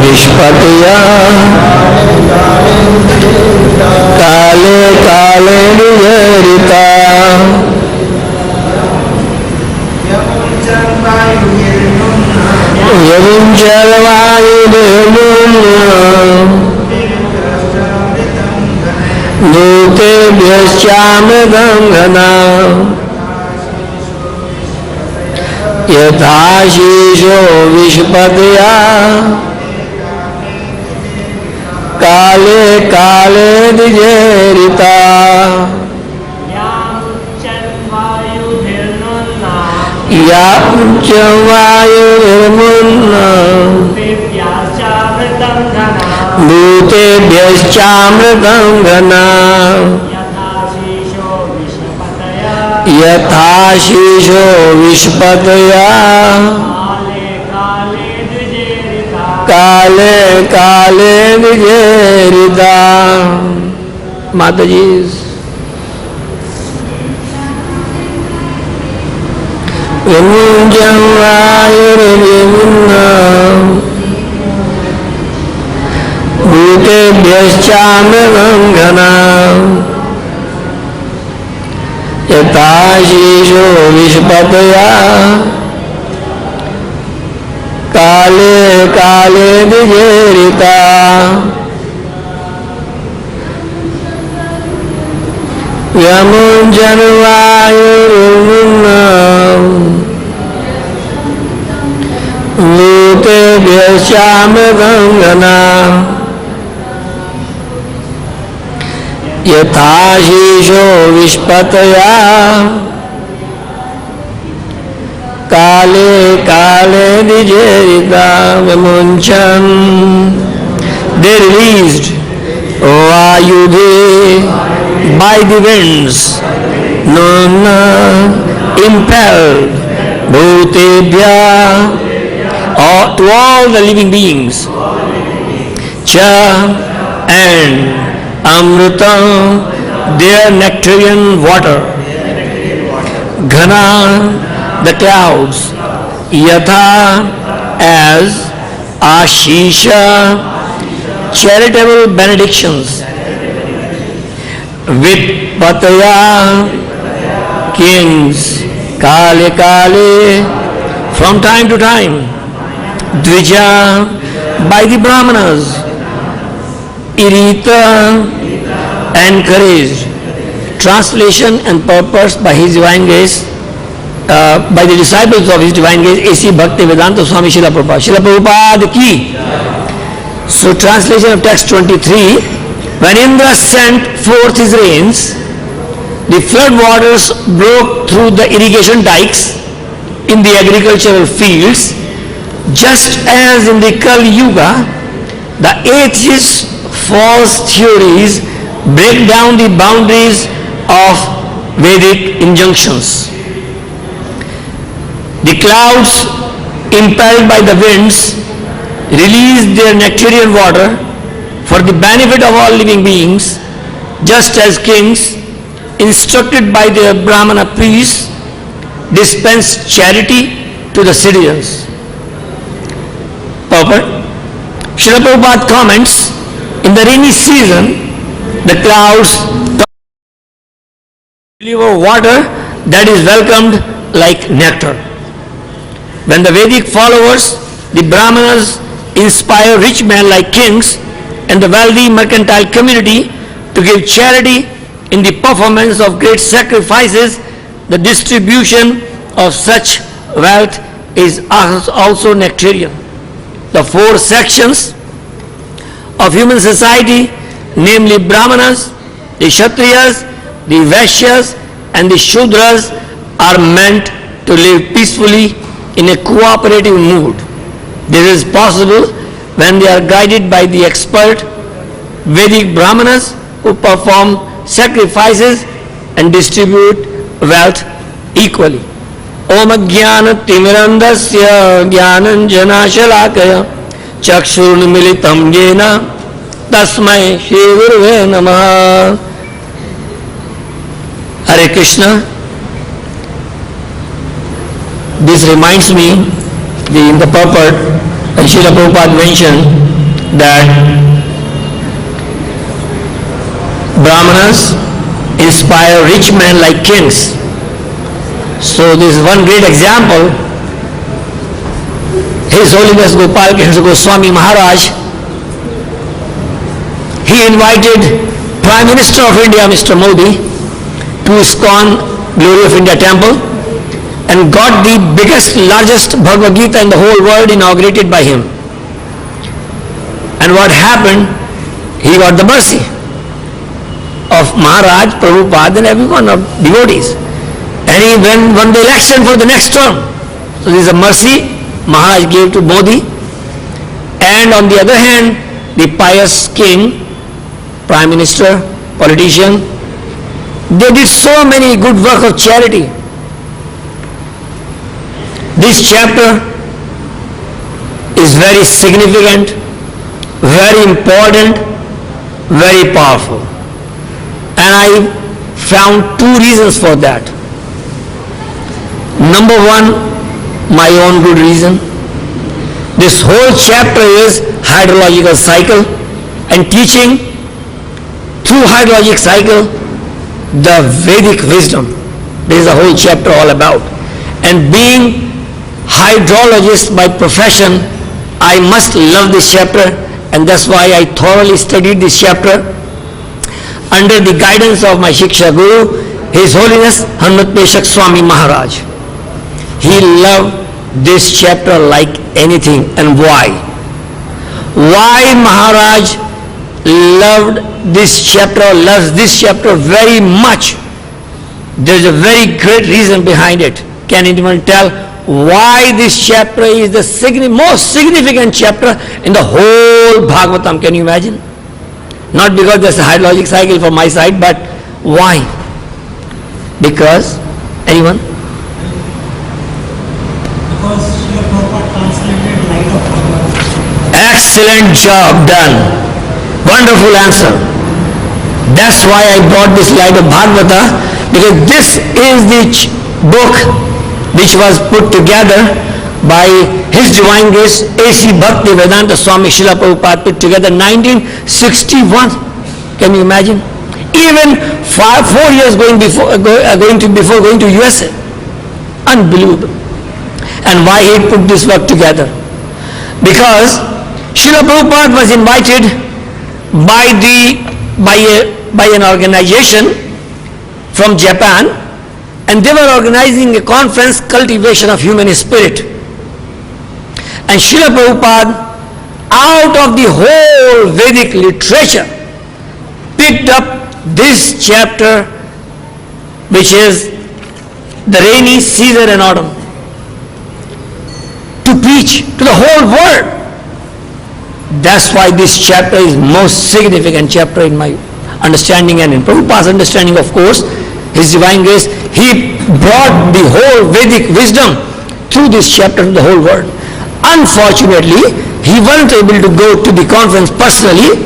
[SPEAKER 3] विष्पतया काले काले निजरिता। यमुञ्चन वायुभिर्नुन्ना दूतेभ्यश्चामृतं घना यथा शीशो विष्पतया काले काले दिजेरिता। यामुञ्चन वायुभिर्मुन्ना दूतेभ्यश्चामृतं घना यथा शीशो विष्पतया काले काले दिजेरिता। माता जी यमुञ्चन वायुर्भिर्मुन्ना दूतेभ्यश्चामृतं घना यथा शीशो विष्पतया काले काले दिजेरिता। janvayurunam Lute vyashamagangana Yathashisho vishpataya Kale kale dijerita vimunchan. They released Vayudhe by the winds, Nona impelled Bhutebhya to all the living beings, Cha and Amrita, their nectarian water, Ghana, the clouds, Yatha as Ashisha, charitable benedictions, Vipataya, kings, Kale Kale, from time to time, Dvija, by the Brahmanas, Irita, encouraged. Translation and purpose by His Divine Grace, by the disciples of His Divine Grace, A.C. Bhakti-Vedanta Swami Srila Prabhupada. Srila Prabhupada ki. So translation of text 23, when Indra sent forth his rains, the flood waters broke through the irrigation dikes in the agricultural fields, just as in the Kali Yuga, the atheists' false theories break down the boundaries of Vedic injunctions. The clouds, impelled by the winds, released their nectarian water for the benefit of all living beings, just as kings, instructed by their Brahmana priests, dispense charity to the citizens. Purport. Srila Prabhupada comments, in the rainy season, the clouds deliver water that is welcomed like nectar. When the Vedic followers, the Brahmanas, inspire rich men like kings and the wealthy mercantile community to give charity in the performance of great sacrifices, the distribution of such wealth is also nectarian. The four sections of human society, namely Brahmanas, the Kshatriyas, the Vaishyas and the Shudras, are meant to live peacefully in a cooperative mood. This is possible when they are guided by the expert Vedic Brahmanas who perform sacrifices and distribute wealth equally. Om Jnana Timirandasya Jnananjana Shalakaya Chakshurnimilitam Jena Tasmai Shri Guruve Namaha. Hare Krishna. This reminds me, in the purport, Srila Prabhupada mentioned that Brahmanas inspire rich men like kings. So this is one great example. His Holiness Gopal Krishna Goswami Maharaj, he invited Prime Minister of India, Mr. Modi, to ISKCON Glory of India Temple and got the biggest, largest Bhagavad-Gita in the whole world inaugurated by him. And what happened? He got the mercy of Maharaj, Prabhupada and everyone of devotees. And he won the election for the next term. So this is a mercy Maharaj gave to Modi. And on the other hand, the pious king, Prime Minister, politician, they did so many good work of charity. This chapter is very significant, very important, very powerful. And I found two reasons for that. Number one, my own good reason. This whole chapter is hydrological cycle and teaching through hydrologic cycle the Vedic wisdom. This is the whole chapter all about. And being hydrologist by profession, I must love this chapter, and that's why I thoroughly studied this chapter under the guidance of my Shiksha Guru, His Holiness Hanumat Peshak Swami Maharaj. He loved this chapter like anything. And why? Why Maharaj loved this chapter, loves this chapter very much? There is a very great reason behind it. Can anyone tell why this chapter is the most significant chapter in the whole Bhagavatam? Can you imagine? Not because there's a hydrologic cycle from my side, but why? Because, anyone?
[SPEAKER 6] Because Srila Prabhupada translated light of Bhagavad.
[SPEAKER 3] Excellent job done. Wonderful answer. That's why I brought this light of Bhagavata, because this is the book which was put together by His Divine Grace A.C. Bhakti Vedanta Swami Srila Prabhupada, put together 1961. Can you imagine? Even 4 years before going to USA. Unbelievable. And why he put this work together? Because Srila Prabhupada was invited by an organization from Japan, and they were organizing a conference, Cultivation of Human Spirit. And Srila Prabhupada, out of the whole Vedic literature, picked up this chapter, which is the rainy season and autumn, to preach to the whole world. That's why this chapter is most significant chapter in my understanding, and in Prabhupada's understanding, of course. His Divine Grace, he brought the whole Vedic wisdom through this chapter to the whole world. Unfortunately, he wasn't able to go to the conference personally,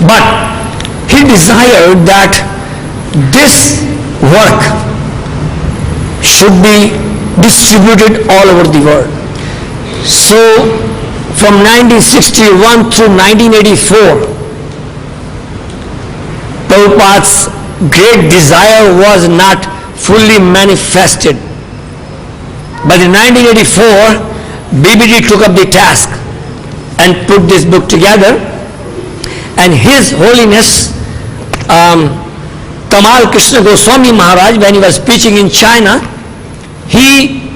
[SPEAKER 3] but he desired that this work should be distributed all over the world. So, from 1961 through 1984, Prabhupada's great desire was not fully manifested. But in 1984, BBD took up the task and put this book together, and His Holiness Kamal Krishna Goswami Maharaj, when he was preaching in China, he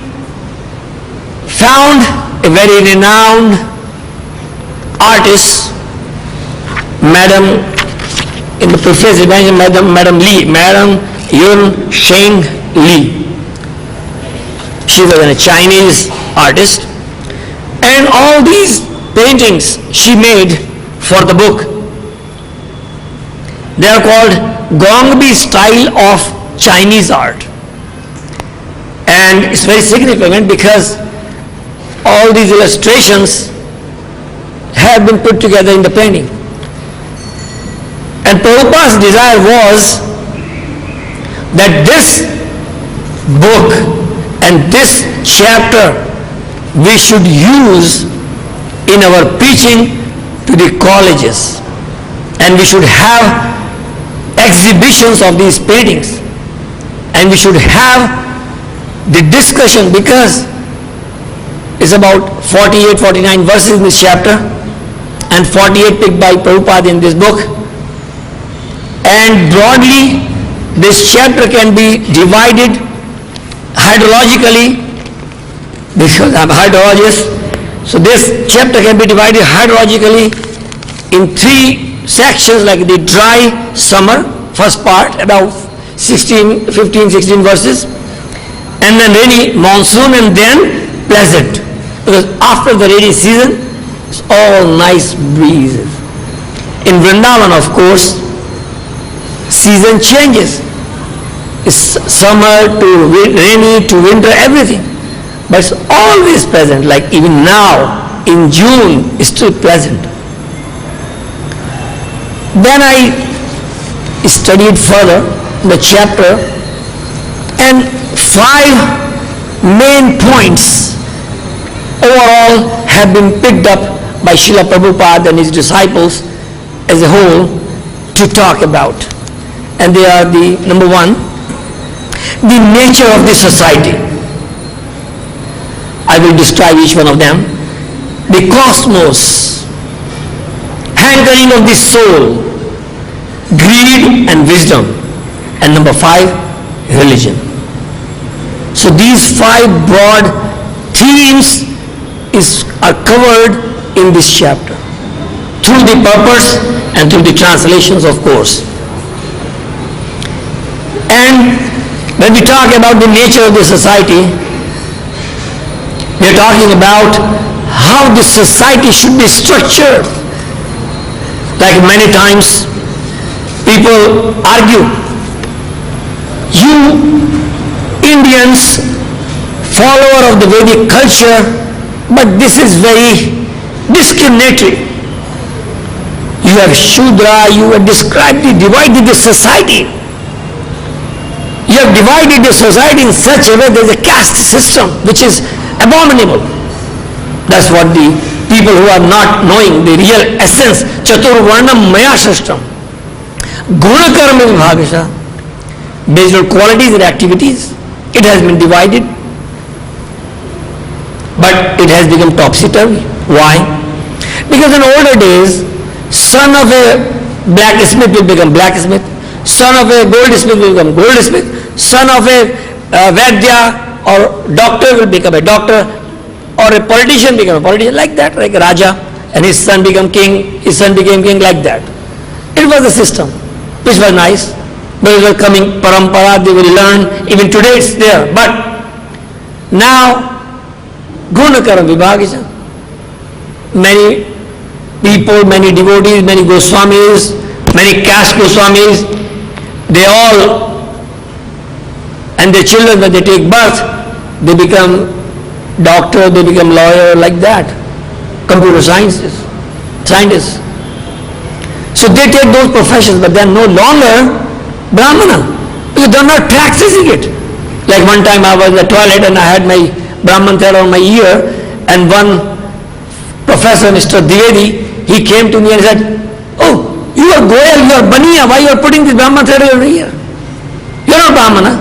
[SPEAKER 3] found a very renowned artist, Madam, in the preface it mentioned Madam Lee, Madam Yun Sheng Lee. She was a Chinese artist, and all these paintings she made for the book. They are called Gongbi style of Chinese art. And it's very significant because all these illustrations have been put together in the painting. And Prabhupada's desire was that this book and this chapter we should use in our preaching to the colleges, and we should have exhibitions of these paintings, and we should have the discussion, because it's about 48, 49 verses in this chapter, and 48 picked by Prabhupada in this book. And broadly, this chapter can be divided hydrologically, because I'm a hydrologist. So this chapter can be divided hydrologically in 3 sections, like the dry summer, first part, about 15, 16 verses, and then rainy monsoon, and then pleasant. Because after the rainy season, it's all nice breezes. In Vrindavan, of course, season changes. It's summer to rainy to winter, everything. But it's always pleasant, like even now, in June, it's still pleasant. Then I studied further the chapter, and 5 main points overall have been picked up by Srila Prabhupada and his disciples as a whole to talk about. And they are the, number 1, the nature of the society. I will describe each one of them. The cosmos, hankering of the soul, greed and wisdom, and number 5, religion. So these 5 broad themes are covered in this chapter through the purpose and through the translations, of course. And when we talk about the nature of the society, we are talking about how the society should be structured. Like many times people argue, you Indians, follower of the Vedic culture, but this is very discriminatory. You have Shudra, you have divided the society. You have divided the society in such a way there is a caste system which is abominable. That's what the people who are not knowing the real essence, Chaturvarnam Maya Shashtam, Guna Karma Vibhagasha, based on qualities and activities, it has been divided, but it has become topsy-turvy. Why? Because in older days, son of a blacksmith will become blacksmith, son of a goldsmith will become goldsmith, son of a Vaidya or doctor will become a doctor, or a politician become a politician, like that, like Raja, and his son became king, like that. It was a system which was nice. Those were coming parampara, they will learn, even today it's there. But now, Gunakaram Vibhagasha, many people, many devotees, many Goswamis, many caste Goswamis, they all, and their children, when they take birth, they become doctor, they become lawyer, like that, computer scientists. So they take those professions, but they are no longer Brahmana, because they are not practicing it. Like one time I was in the toilet and I had my Brahman thread on my ear, and one professor, Mr. Dwivedi, he came to me and said, "Oh, you are Goyal, you are Baniya, why you are putting this Brahman thread on your ear? You are not Brahmana."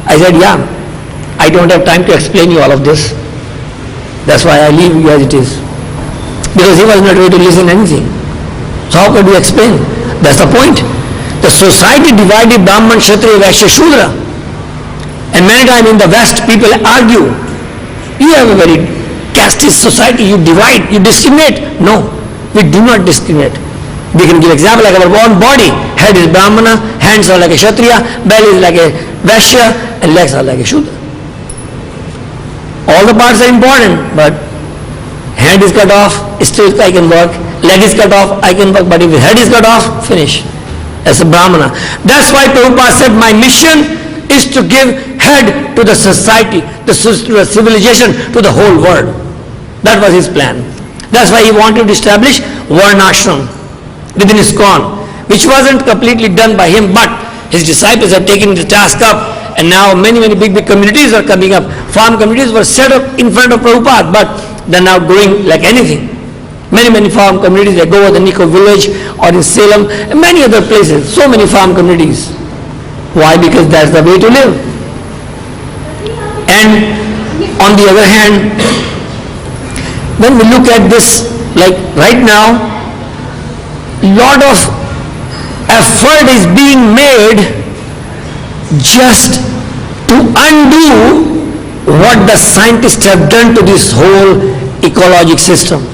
[SPEAKER 3] I said, "Yeah, I don't have time to explain you all of this. That's why I leave you as it is." Because he was not ready to listen anything. So how could you explain? That's the point. The society divided Brahman, Kshatriya, Vaishya, Shudra. And many times in the West people argue, you have a very casteist society, you divide, you discriminate. No, we do not discriminate. We can give example like our own body. Head is Brahmana, hands are like a Kshatriya, belly is like a Vaishya, and legs are like a Shudra. All the parts are important, but hand is cut off, still I can work. Leg is cut off, I can work. But if the head is cut off, finish. As a Brahmana. That's why Prabhupada said, my mission is to give head to the society, to the civilization, to the whole world. That was his plan. That's why he wanted to establish Varnashram within ISKCON, which wasn't completely done by him, but his disciples have taken the task up, and now many big communities are coming up. Farm communities were set up in front of Prabhupada, but they're now growing like anything. Many farm communities, they go over the Nico village or in Salem and many other places, so many farm communities. Why? Because that's the way to live. And on the other hand, when we look at this, like right now, lot of effort is being made just to undo what the scientists have done to this whole ecologic system.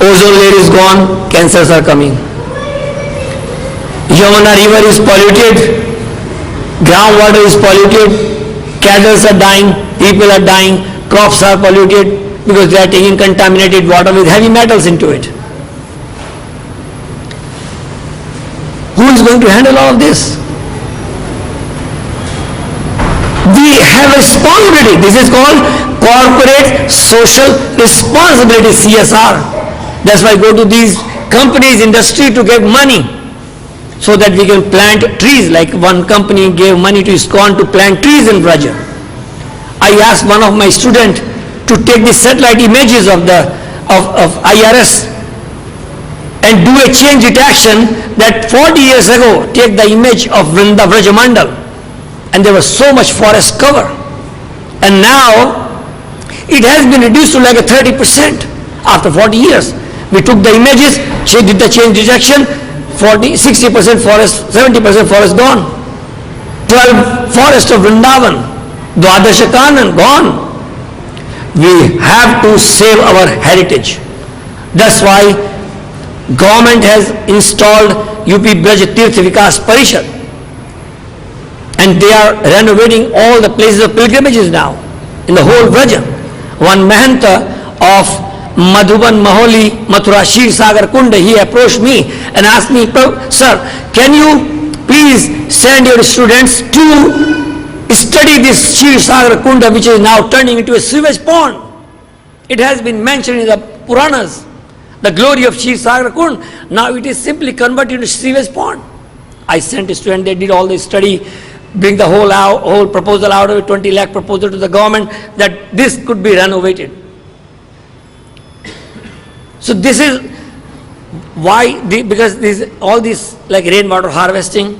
[SPEAKER 3] Ozone layer is gone, cancers are coming. Yamuna river is polluted, groundwater is polluted, cattle are dying, people are dying, crops are polluted because they are taking contaminated water with heavy metals into it. Who is going to handle all of this? We have a responsibility. This is called corporate social responsibility, CSR. That's why I go to these companies, industry to get money so that we can plant trees. Like one company gave money to ISKCON to plant trees in Braja. I asked one of my students to take the satellite images of IRS and do a change detection that 40 years ago, take the image of Vrindavan Mandal, and there was so much forest cover. And now it has been reduced to like a 30% after 40 years. We took the images, did the change detection, 60% forest, 70% forest gone. 12 forest of Vrindavan, Dwadasha Kanan gone. We have to save our heritage. That's why government has installed UP Braj Tirth Vikas Parishad. And they are renovating all the places of pilgrimages now in the whole Braja. One Mahanta of Madhuban Maholi Mathura Shir Sagar Kunda, he approached me and asked me, sir, can you please send your students to study this Shir Sagar Kunda, which is now turning into a sewage pond? It has been mentioned in the Puranas, the glory of Shir Sagar Kund. Now it is simply converted into sewage pond. I sent a student, they did all the study, bring the whole proposal out of it, 20 lakh proposal to the government that this could be renovated. So this is why, because all this like rainwater harvesting,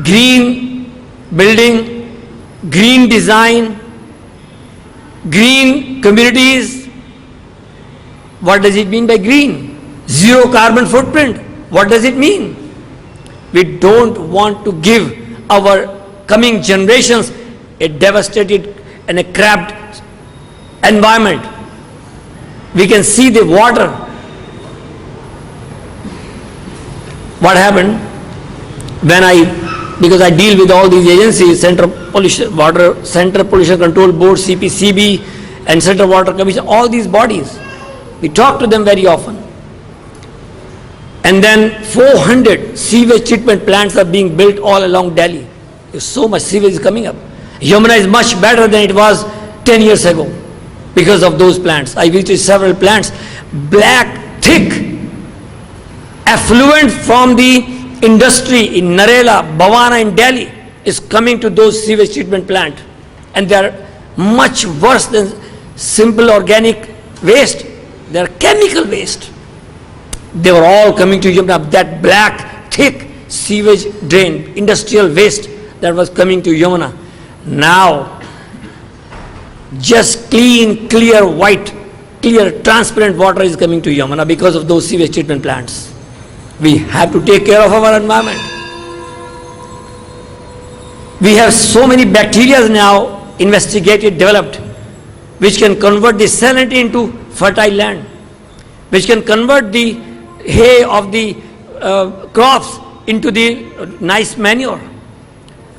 [SPEAKER 3] green building, green design, green communities. What does it mean by green? Zero carbon footprint. What does it mean? We don't want to give our coming generations a devastated and a cramped environment. We can see the water. What happened when because I deal with all these agencies, Central Pollution Control Board, CPCB, and Central Water Commission, all these bodies. We talk to them very often. And then 400 sewage treatment plants are being built all along Delhi. There's so much sewage is coming up. Yamuna is much better than it was 10 years ago because of those plants. I visited several plants. Black, thick, effluent from the industry in Narela, Bhavana in Delhi is coming to those sewage treatment plants. And they are much worse than simple organic waste. They are chemical waste. They were all coming to Yamuna. That black, thick sewage drain, industrial waste that was coming to Yamuna. Now, just clean, clear, white, clear, transparent water is coming to Yamuna because of those sewage treatment plants. We have to take care of our environment. We have so many bacteria now investigated, developed, which can convert the salinity into fertile land, which can convert the hay of the crops into the nice manure.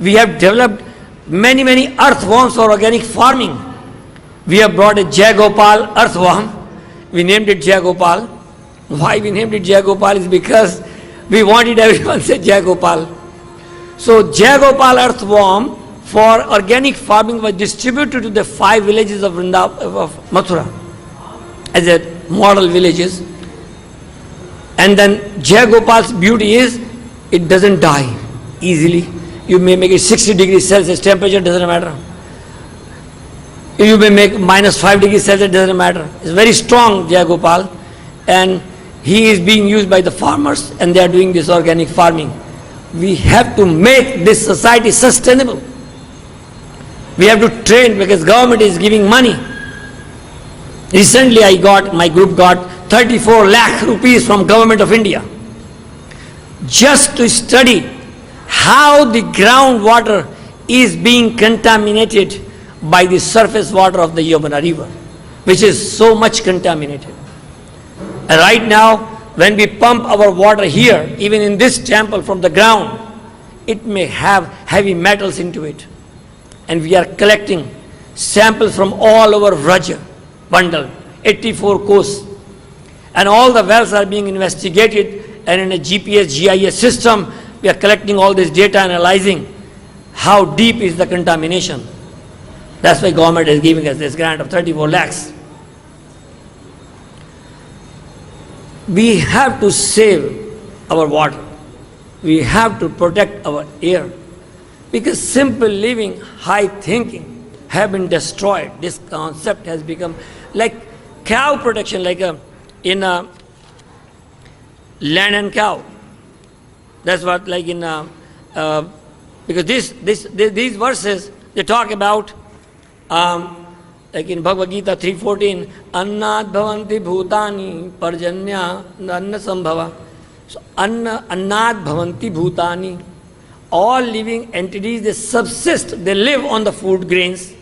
[SPEAKER 3] We have developed many, many earthworms for organic farming. We have brought a Jagopal earthworm. We named it Jagopal. Why we named it Jagopal is because we wanted everyone to say Jagopal. So Jagopal earthworm for organic farming was distributed to the 5 villages of Mathura as a model villages. And then Jagopal's beauty is it doesn't die easily. You may make it 60 degrees Celsius temperature, doesn't matter. You may make -5 degrees Celsius, doesn't matter. It's very strong, Jagopal, and he is being used by the farmers and they are doing this organic farming. We have to make this society sustainable. We have to train because government is giving money. Recently my group got 34 lakh rupees from Government of India just to study how the groundwater is being contaminated by the surface water of the Yamuna river, which is so much contaminated. And right now, when we pump our water here, even in this temple from the ground, it may have heavy metals into it. And we are collecting samples from all over Vraja, bundle, 84 coasts. And all the wells are being investigated, and in a GPS, GIS system, we are collecting all this data, analyzing how deep is the contamination. That's why government is giving us this grant of 34 lakhs. We have to save our water. We have to protect our air. Because simple living, high thinking have been destroyed. This concept has become like cow protection, like in a land and cow. That's what like in because these verses, they talk about Like in Bhagavad-Gita 3:14, Annad bhavanti bhutani parjanya anna sambhava. So annad bhavanti bhutani. All living entities, they subsist, they live on the food grains.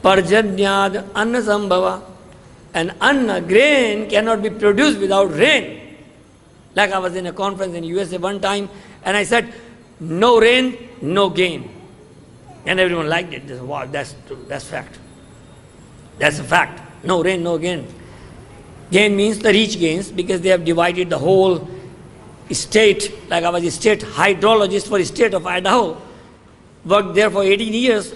[SPEAKER 3] Parjanyad anna sambhava. And anna, grain, cannot be produced without rain. Like I was in a conference in USA one time, and I said, no rain, no gain. And everyone liked it. They said, wow, that's true, that's fact. That's a fact. No rain, no gain. Gain means the rich gains, because they have divided the whole state. Like I was a state hydrologist for the state of Idaho. Worked there for 18 years.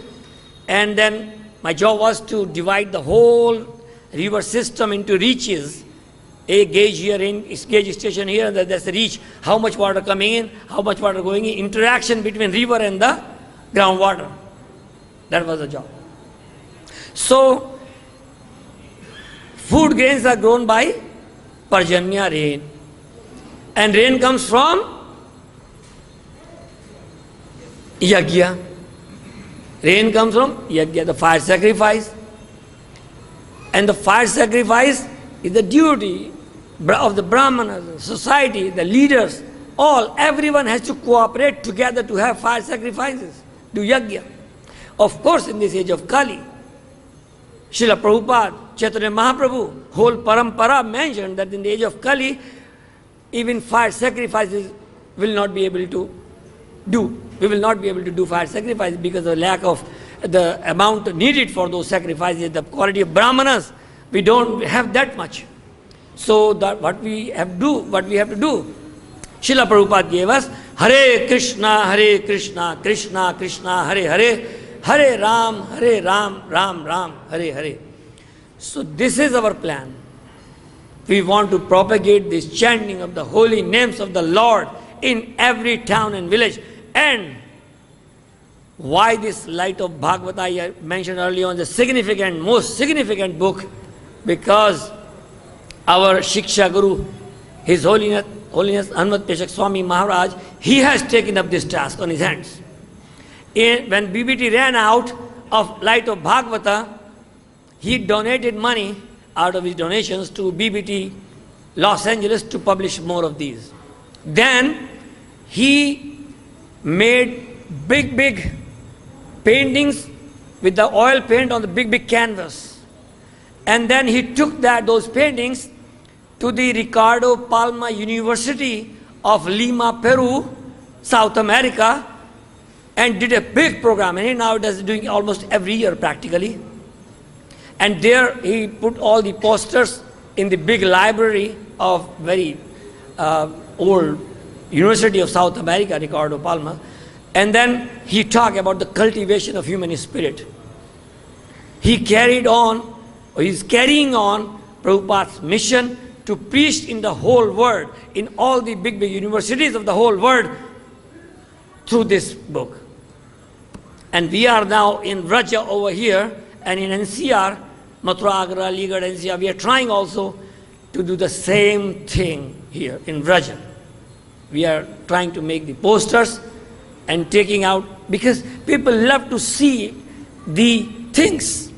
[SPEAKER 3] And then my job was to divide the whole river system into reaches. A gauge here, in gauge station here, and that's the reach. How much water coming in, how much water going in, interaction between river and the groundwater. That was the job. So, food grains are grown by Parjanya, rain. And rain comes from Yajna. Rain comes from Yajna, the fire sacrifice. And the fire sacrifice is the duty of the Brahmanas, society, the leaders, everyone has to cooperate together to have fire sacrifices, do yajna. Of course, in this age of Kali, Srila Prabhupada, Chaitanya Mahaprabhu, whole parampara mentioned that in the age of Kali, even fire sacrifices will not be able to do. We will not be able to do fire sacrifices because of the lack of the amount needed for those sacrifices, the quality of Brahmanas. We don't have that much. So that what we have to do, Srila Prabhupada gave us Hare Krishna, Krishna Krishna, Hare Hare, Hare Ram, Ram Ram, Hare Hare. So this is our plan. We want to propagate this chanting of the holy names of the Lord in every town and village. And why this Light of Bhagavata I mentioned earlier on, the significant, most significant book, because our Shiksha Guru, His Holiness Hanmat Peshak Swami Maharaj, he has taken up this task on his hands. When BBT ran out of Light of Bhagavata, he donated money out of his donations to BBT Los Angeles to publish more of these. Then he made big paintings with the oil paint on the big canvas. And then he took those paintings to the Ricardo Palma University of Lima, Peru, South America, and did a big program. And he now does doing almost every year practically. And there he put all the posters in the big library of very old University of South America, Ricardo Palma. And then he talked about the cultivation of human spirit. He's carrying on Prabhupada's mission to preach in the whole world, in all the big universities of the whole world, through this book. And we are now in Vraja over here, and in NCR, Mathura, Agra, Aligarh, NCR, we are trying also to do the same thing here in Vraja. We are trying to make the posters and taking out, because people love to see the things.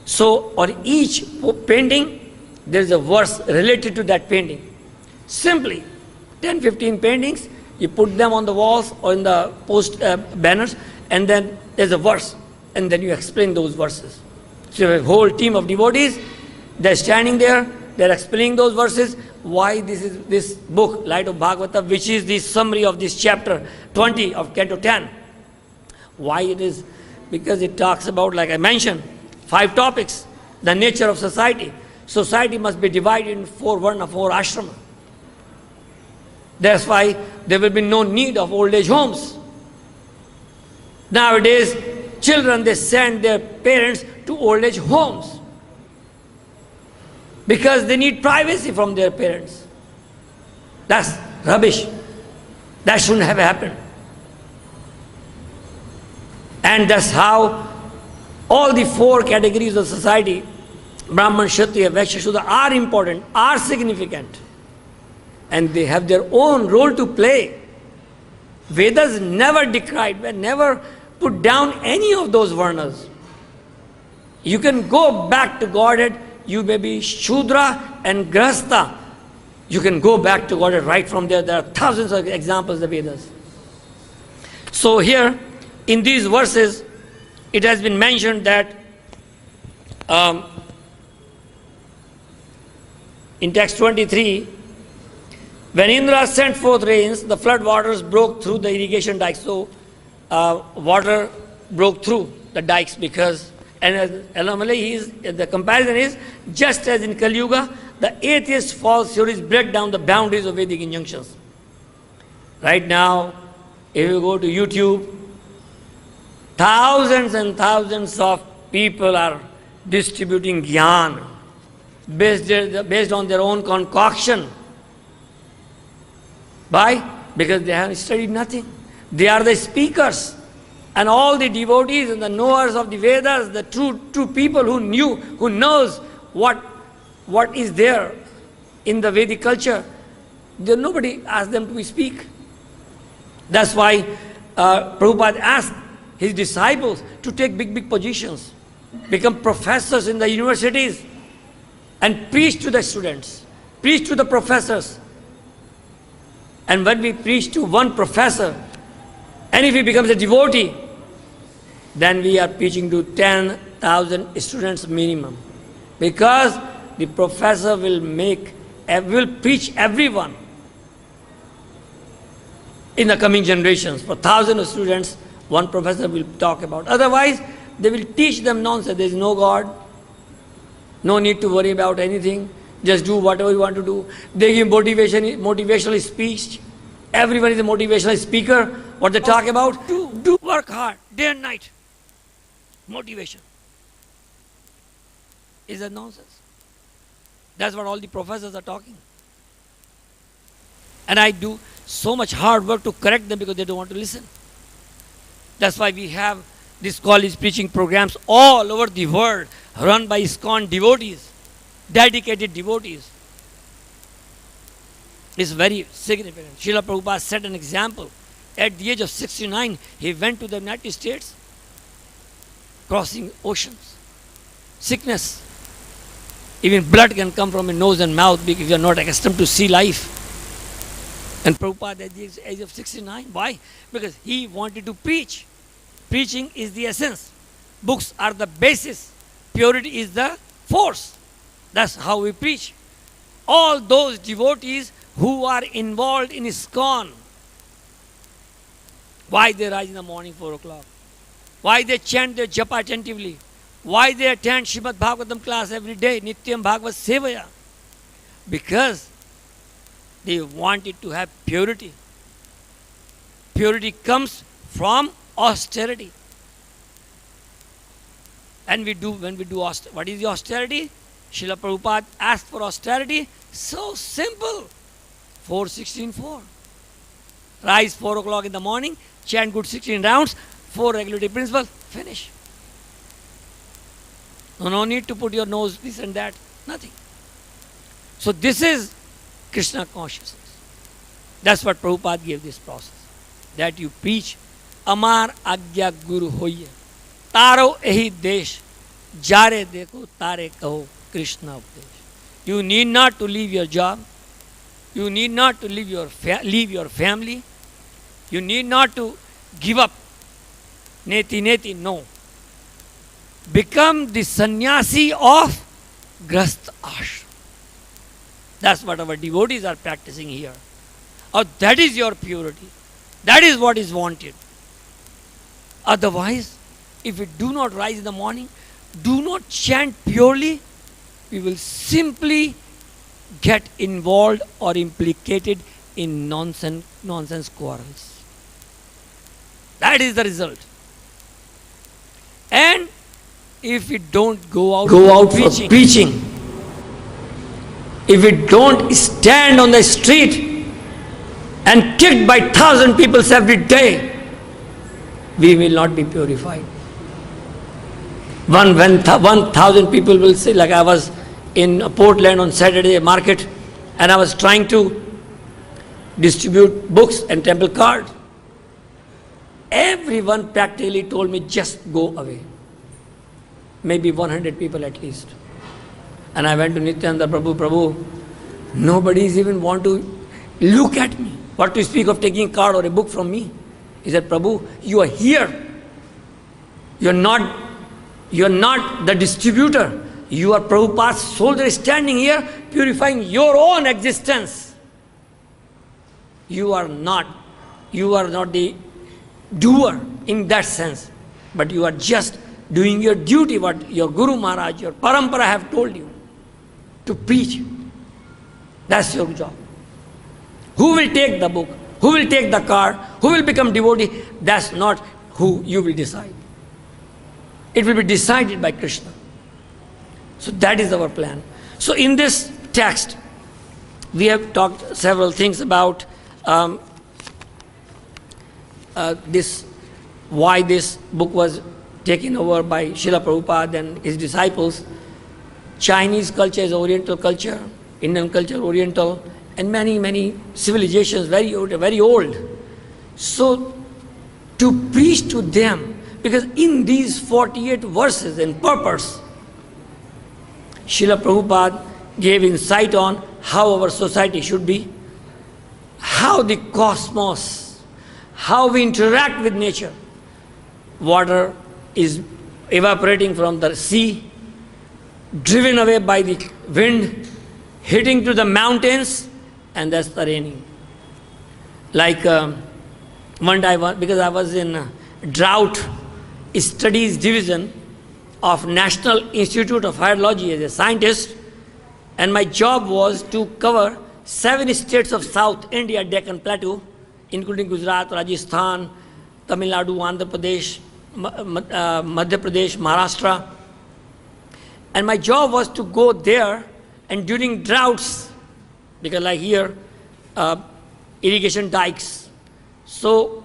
[SPEAKER 3] So on each painting, there is a verse related to that painting. Simply 10-15 paintings, you put them on the walls or in the post banners, and then there's a verse, and then you explain those verses. So you have a whole team of devotees, they're standing there, they're explaining those verses, why this book, Light of Bhagavata, which is the summary of this chapter 20 of Canto 10. Why it is? Because it talks about, like I mentioned, 5 topics. The nature of society. Society must be divided in 4 varna, 4 ashrama. That's why there will be no need of old age homes. Nowadays, children, they send their parents to old age homes because they need privacy from their parents. That's rubbish. That shouldn't have happened. And that's how all the 4 categories of society, Brahman, Kshatriya, Vaishya, Shudra, are important, are significant. And they have their own role to play. Vedas never decried, never put down any of those varnas. You can go back to Godhead. You may be Shudra and Grahastha. You can go back to Godhead right from there. There are thousands of examples in the Vedas. So here, in these verses, it has been mentioned that in text 23, when Indra sent forth rains, the flood waters broke through the irrigation dikes. So water broke through the dikes because, and anomaly is, the comparison is, just as in Kali Yuga, the atheist false theories break down the boundaries of Vedic injunctions. Right now, if you go to YouTube, thousands and thousands of people are distributing jnana based on their own concoction. Why? Because they have studied nothing. They are the speakers. And all the devotees and the knowers of the Vedas, the true people who knows what is there in the Vedic culture, nobody asked them to speak. That's why Prabhupada asked his disciples to take big positions, become professors in the universities, and preach to the students, preach to the professors. And when we preach to one professor, and if he becomes a devotee, then we are preaching to 10,000 students minimum. Because the professor will preach everyone in the coming generations. For thousands of students, one professor will talk about. Otherwise, they will teach them nonsense. There is no God. No need to worry about anything. Just do whatever you want to do. They give motivational speech. Everyone is a motivational speaker. What they talk about? Do work hard, day and night. Motivation. Is that nonsense? That's what all the professors are talking. And I do so much hard work to correct them because they don't want to listen. That's why we have these college preaching programs all over the world run by ISKCON devotees, dedicated devotees. It's very significant. Srila Prabhupada set an example. At the age of 69, he went to the United States, crossing oceans. Sickness. Even blood can come from a nose and mouth because you are not accustomed to see life. And Prabhupada at the age of 69. Why? Because he wanted to preach. Preaching is the essence. Books are the basis. Purity is the force. That's how we preach. All those devotees who are involved in ISKCON, why they rise in the morning 4 o'clock? Why they chant their japa attentively? Why they attend Srimad Bhagavatam class every day, Nityam Bhagavad Sevaya? Because they wanted to have purity. Purity comes from austerity. And when we do austerity, what is the austerity? Srila Prabhupada asked for austerity. So simple. 4:16:4. Rise 4 o'clock in the morning, chant good 16 rounds, 4 regulatory principles, finish. No need to put your nose this and that, nothing. So this is Krishna consciousness. That's what Prabhupada gave this process. That you preach, Amar Agya Guru Hoye, Taro Ehi Desh, Jare Dekho, Tare Kaho, Krishna Updesh. You need not to leave your job. You need not to leave your family. You need not to give up. Neti, no. Become the sannyasi of Grahastha ashram. That's what our devotees are practicing here. Oh, that is your purity. That is what is wanted. Otherwise, if we do not rise in the morning, do not chant purely, we will simply get involved or implicated in nonsense quarrels. That is the result. And if we don't go out for preaching, if we don't stand on the street and kicked by 1,000 people every day, we will not be purified. 1,000 people will say, like I was in Portland on Saturday market and I was trying to distribute books and temple cards. Everyone practically told me, just go away. maybe 100 people at least. And I went to Nityananda, Prabhu, nobody is even want to look at me. What to speak of taking a card or a book from me? He said, Prabhu, you are here. You're not the distributor. You are Prabhupada's soldier standing here purifying your own existence. You are not the doer in that sense, but you are just doing your duty, what your Guru Maharaj, your Parampara have told you, to preach. That's your job. Who will take the book? Who will take the card? Who will become devotee? That's not who you will decide. It will be decided by Krishna. So that is our plan. So in this text, we have talked several things about why this book was taken over by Srila Prabhupada and his disciples. Chinese culture is Oriental culture, Indian culture Oriental, and many, many civilizations, very old. So to preach to them, because in these 48 verses and purpose, Srila Prabhupada gave insight on how our society should be, how the cosmos, how we interact with nature. Water is evaporating from the sea, driven away by the wind, hitting to the mountains, and that's the raining. Like one time, because I was in drought studies division of National Institute of Hydrology as a scientist, and my job was to cover 7 states of South India, Deccan Plateau, including Gujarat, Rajasthan, Tamil Nadu, Andhra Pradesh, Madhya Pradesh, Maharashtra. And my job was to go there, and during droughts, because like here, irrigation dikes, so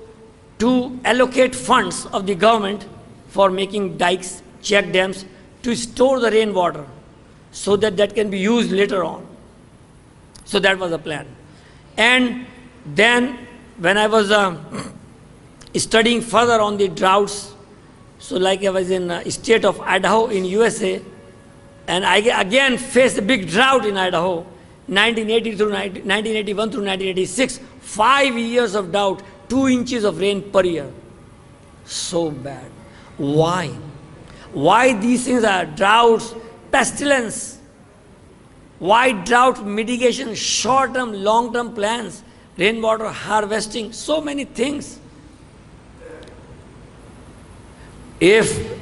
[SPEAKER 3] to allocate funds of the government for making dikes, check dams, to store the rainwater so that can be used later on. So that was the plan. And then when I was studying further on the droughts, so like I was in state of Idaho in USA, and I again faced a big drought in Idaho, 1981 through 1986, 5 years of drought, 2 inches of rain per year. So bad. Why? Why these things are droughts, pestilence? Why drought mitigation, short-term, long-term plans, rainwater harvesting, so many things. If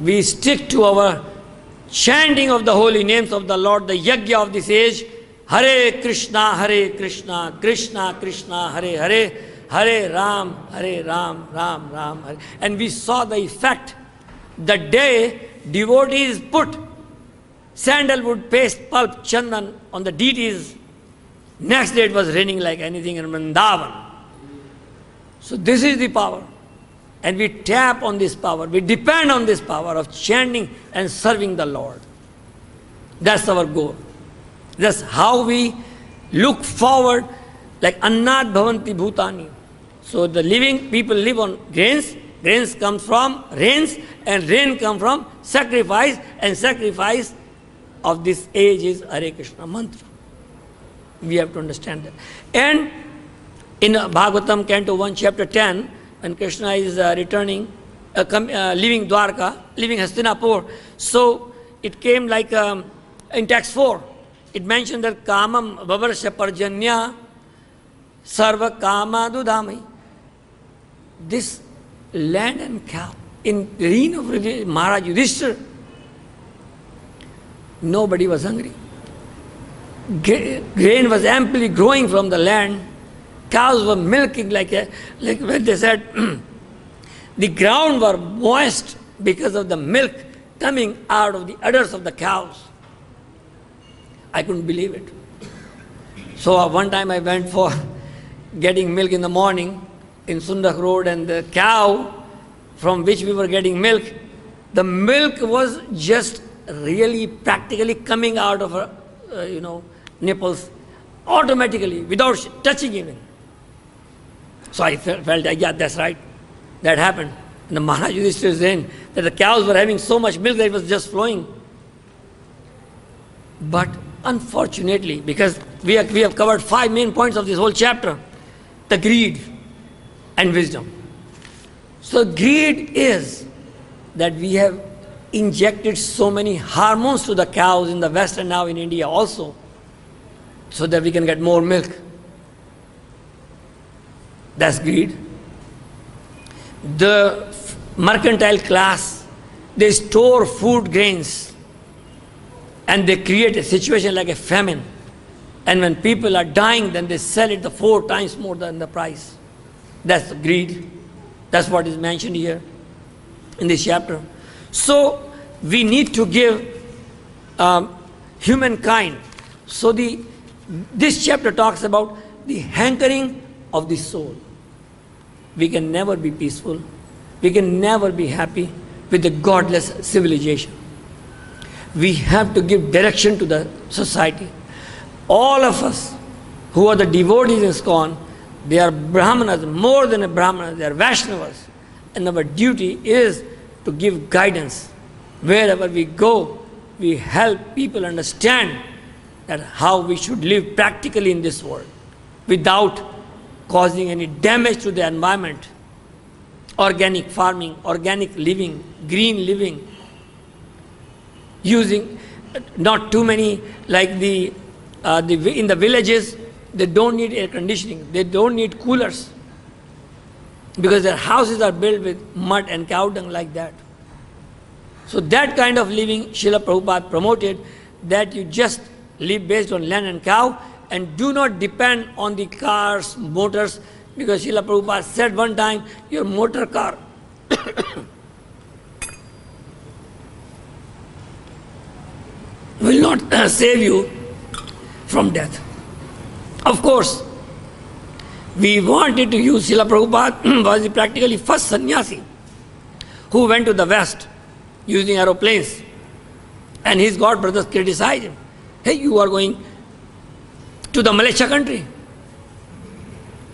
[SPEAKER 3] we stick to our chanting of the holy names of the Lord, the yajna of this age, Hare Krishna, Krishna Krishna, Hare Hare, Hare Ram, Ram Ram, Hare. And we saw the effect. The day devotees put sandalwood paste, pulp, chandan on the deities, next day it was raining like anything in Vrindavan. So this is the power. And we tap on this power, we depend on this power of chanting and serving the Lord. That's our goal. That's how we look forward, like Annat Bhavanti Bhutani. So the living people live on grains, grains comes from rains, and rain comes from sacrifice, and sacrifice of this age is Hare Krishna mantra. We have to understand that. And in Bhagavatam, Canto 1, Chapter 10, when Krishna is returning, leaving Dwarka, leaving Hastinapur, so it came like in text 4, it mentioned that Kamam Vavarsha Parjanya Sarva Kama Dudami. This land and cow, in the reign of Maharaj Yudhishthira, nobody was hungry. Grain was amply growing from the land. Cows were milking like when they said, the ground were moist because of the milk coming out of the udders of the cows. I couldn't believe it. So one time I went for getting milk in the morning in Sundak Road, and the cow from which we were getting milk, the milk was just really practically coming out of her, nipples automatically without touching even. So I felt, yeah, that's right. That happened. And the Maharaj Yudhishthira is saying that the cows were having so much milk that it was just flowing. But unfortunately, because we have covered 5 main points of this whole chapter, the greed and wisdom. So greed is that we have injected so many hormones to the cows in the West and now in India also, so that we can get more milk. That's greed. The mercantile class, they store food grains and they create a situation like a famine. And when people are dying, then they sell it the 4 times more than the price. That's greed. That's what is mentioned here in this chapter. So we need to give humankind. So this chapter talks about the hankering of the soul. We can never be peaceful. We can never be happy with a godless civilization. We have to give direction to the society. All of us who are the devotees in ISKCON, they are Brahmanas, more than a Brahmana, they are Vaishnavas. And our duty is to give guidance. Wherever we go, we help people understand that how we should live practically in this world without causing any damage to the environment. Organic farming, organic living, green living, using not too many, like in the villages, they don't need air conditioning, they don't need coolers, because their houses are built with mud and cow dung like that. So that kind of living Srila Prabhupada promoted, that you just live based on land and cow and do not depend on the cars, motors, because Srila Prabhupada said one time, your motor car will not save you from death. Of course, we wanted to use Srila Prabhupada was the practically first sannyasi who went to the West using aeroplanes. And his god brothers criticized him. Hey, you are going to the Malaysia country.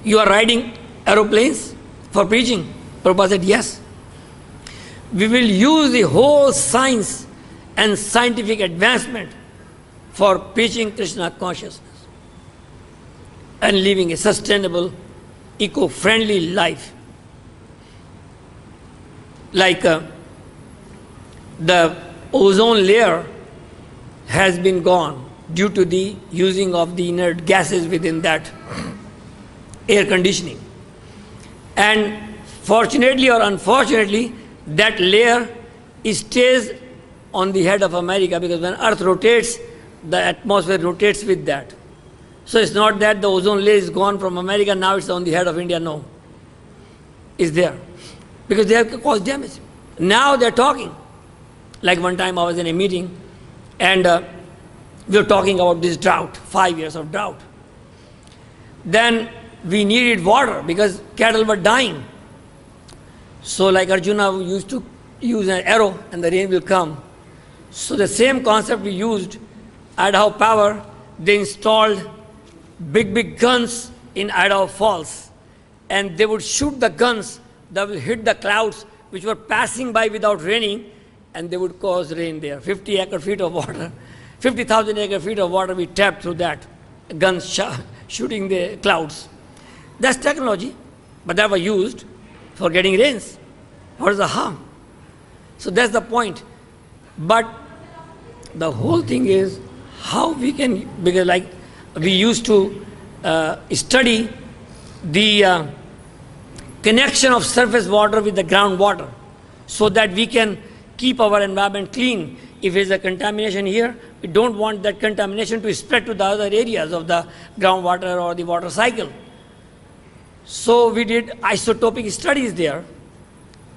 [SPEAKER 3] You are riding aeroplanes for preaching. Prabhupada said, yes. We will use the whole science and scientific advancement for preaching Krishna consciousness and living a sustainable, eco-friendly life. Like the ozone layer has been gone due to the using of the inert gases within that air conditioning. And fortunately or unfortunately, that layer stays on the head of America, because when Earth rotates, the atmosphere rotates with that. So it's not that the ozone layer is gone from America, now it's on the head of India. No. It's there. Because they have caused damage. Now they're talking. Like one time I was in a meeting and we were talking about this drought, 5 years of drought. Then we needed water because cattle were dying. So like Arjuna used to use an arrow and the rain will come. So the same concept we used at Idaho Power, they installed big guns in Idaho Falls, and they would shoot the guns that will hit the clouds which were passing by without raining, and they would cause rain there. 50 acre-feet of water, 50,000 acre-feet of water we tapped through that, guns shooting the clouds. That's technology, but that was used for getting rains. What is the harm? So that's the point. But the whole thing is how we can, because like we used to study the connection of surface water with the groundwater, so that we can keep our environment clean. If there's a contamination here, we don't want that contamination to spread to the other areas of the groundwater or the water cycle. So we did isotopic studies there.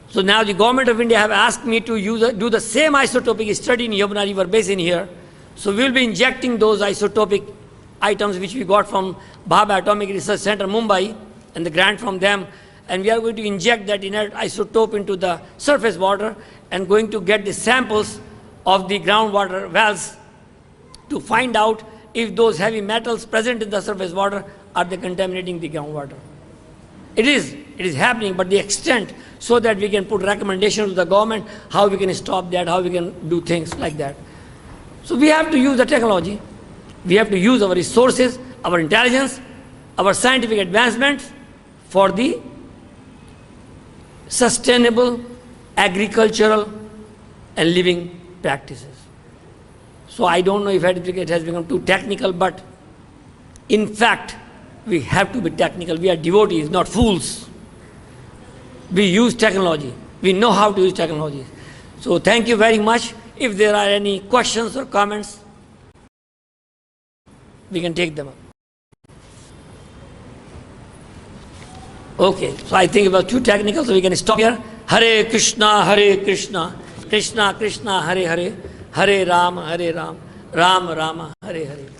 [SPEAKER 3] So now the government of India have asked me to do the same isotopic study in Yamuna River Basin here. So we'll be injecting those isotopic items which we got from Bhabha Atomic Research Center, Mumbai, and the grant from them. And we are going to inject that inert isotope into the surface water and going to get the samples of the groundwater wells to find out if those heavy metals present in the surface water are they contaminating the groundwater. It is It is happening, but the extent, so that we can put recommendations to the government, how we can stop that, how we can do things like that. So we have to use the technology. We have to use our resources, our intelligence, our scientific advancements for the sustainable agricultural and living practices. So I don't know if it has become too technical, but in fact, we have to be technical. We are devotees, not fools. We use technology. We know how to use technology. So thank you very much. If there are any questions or comments, we can take them up. Okay, so I think it was too technical, so we can stop here. Hare Krishna, Krishna Krishna, Hare Hare, Hare Rama, Rama, Rama, Hare Hare.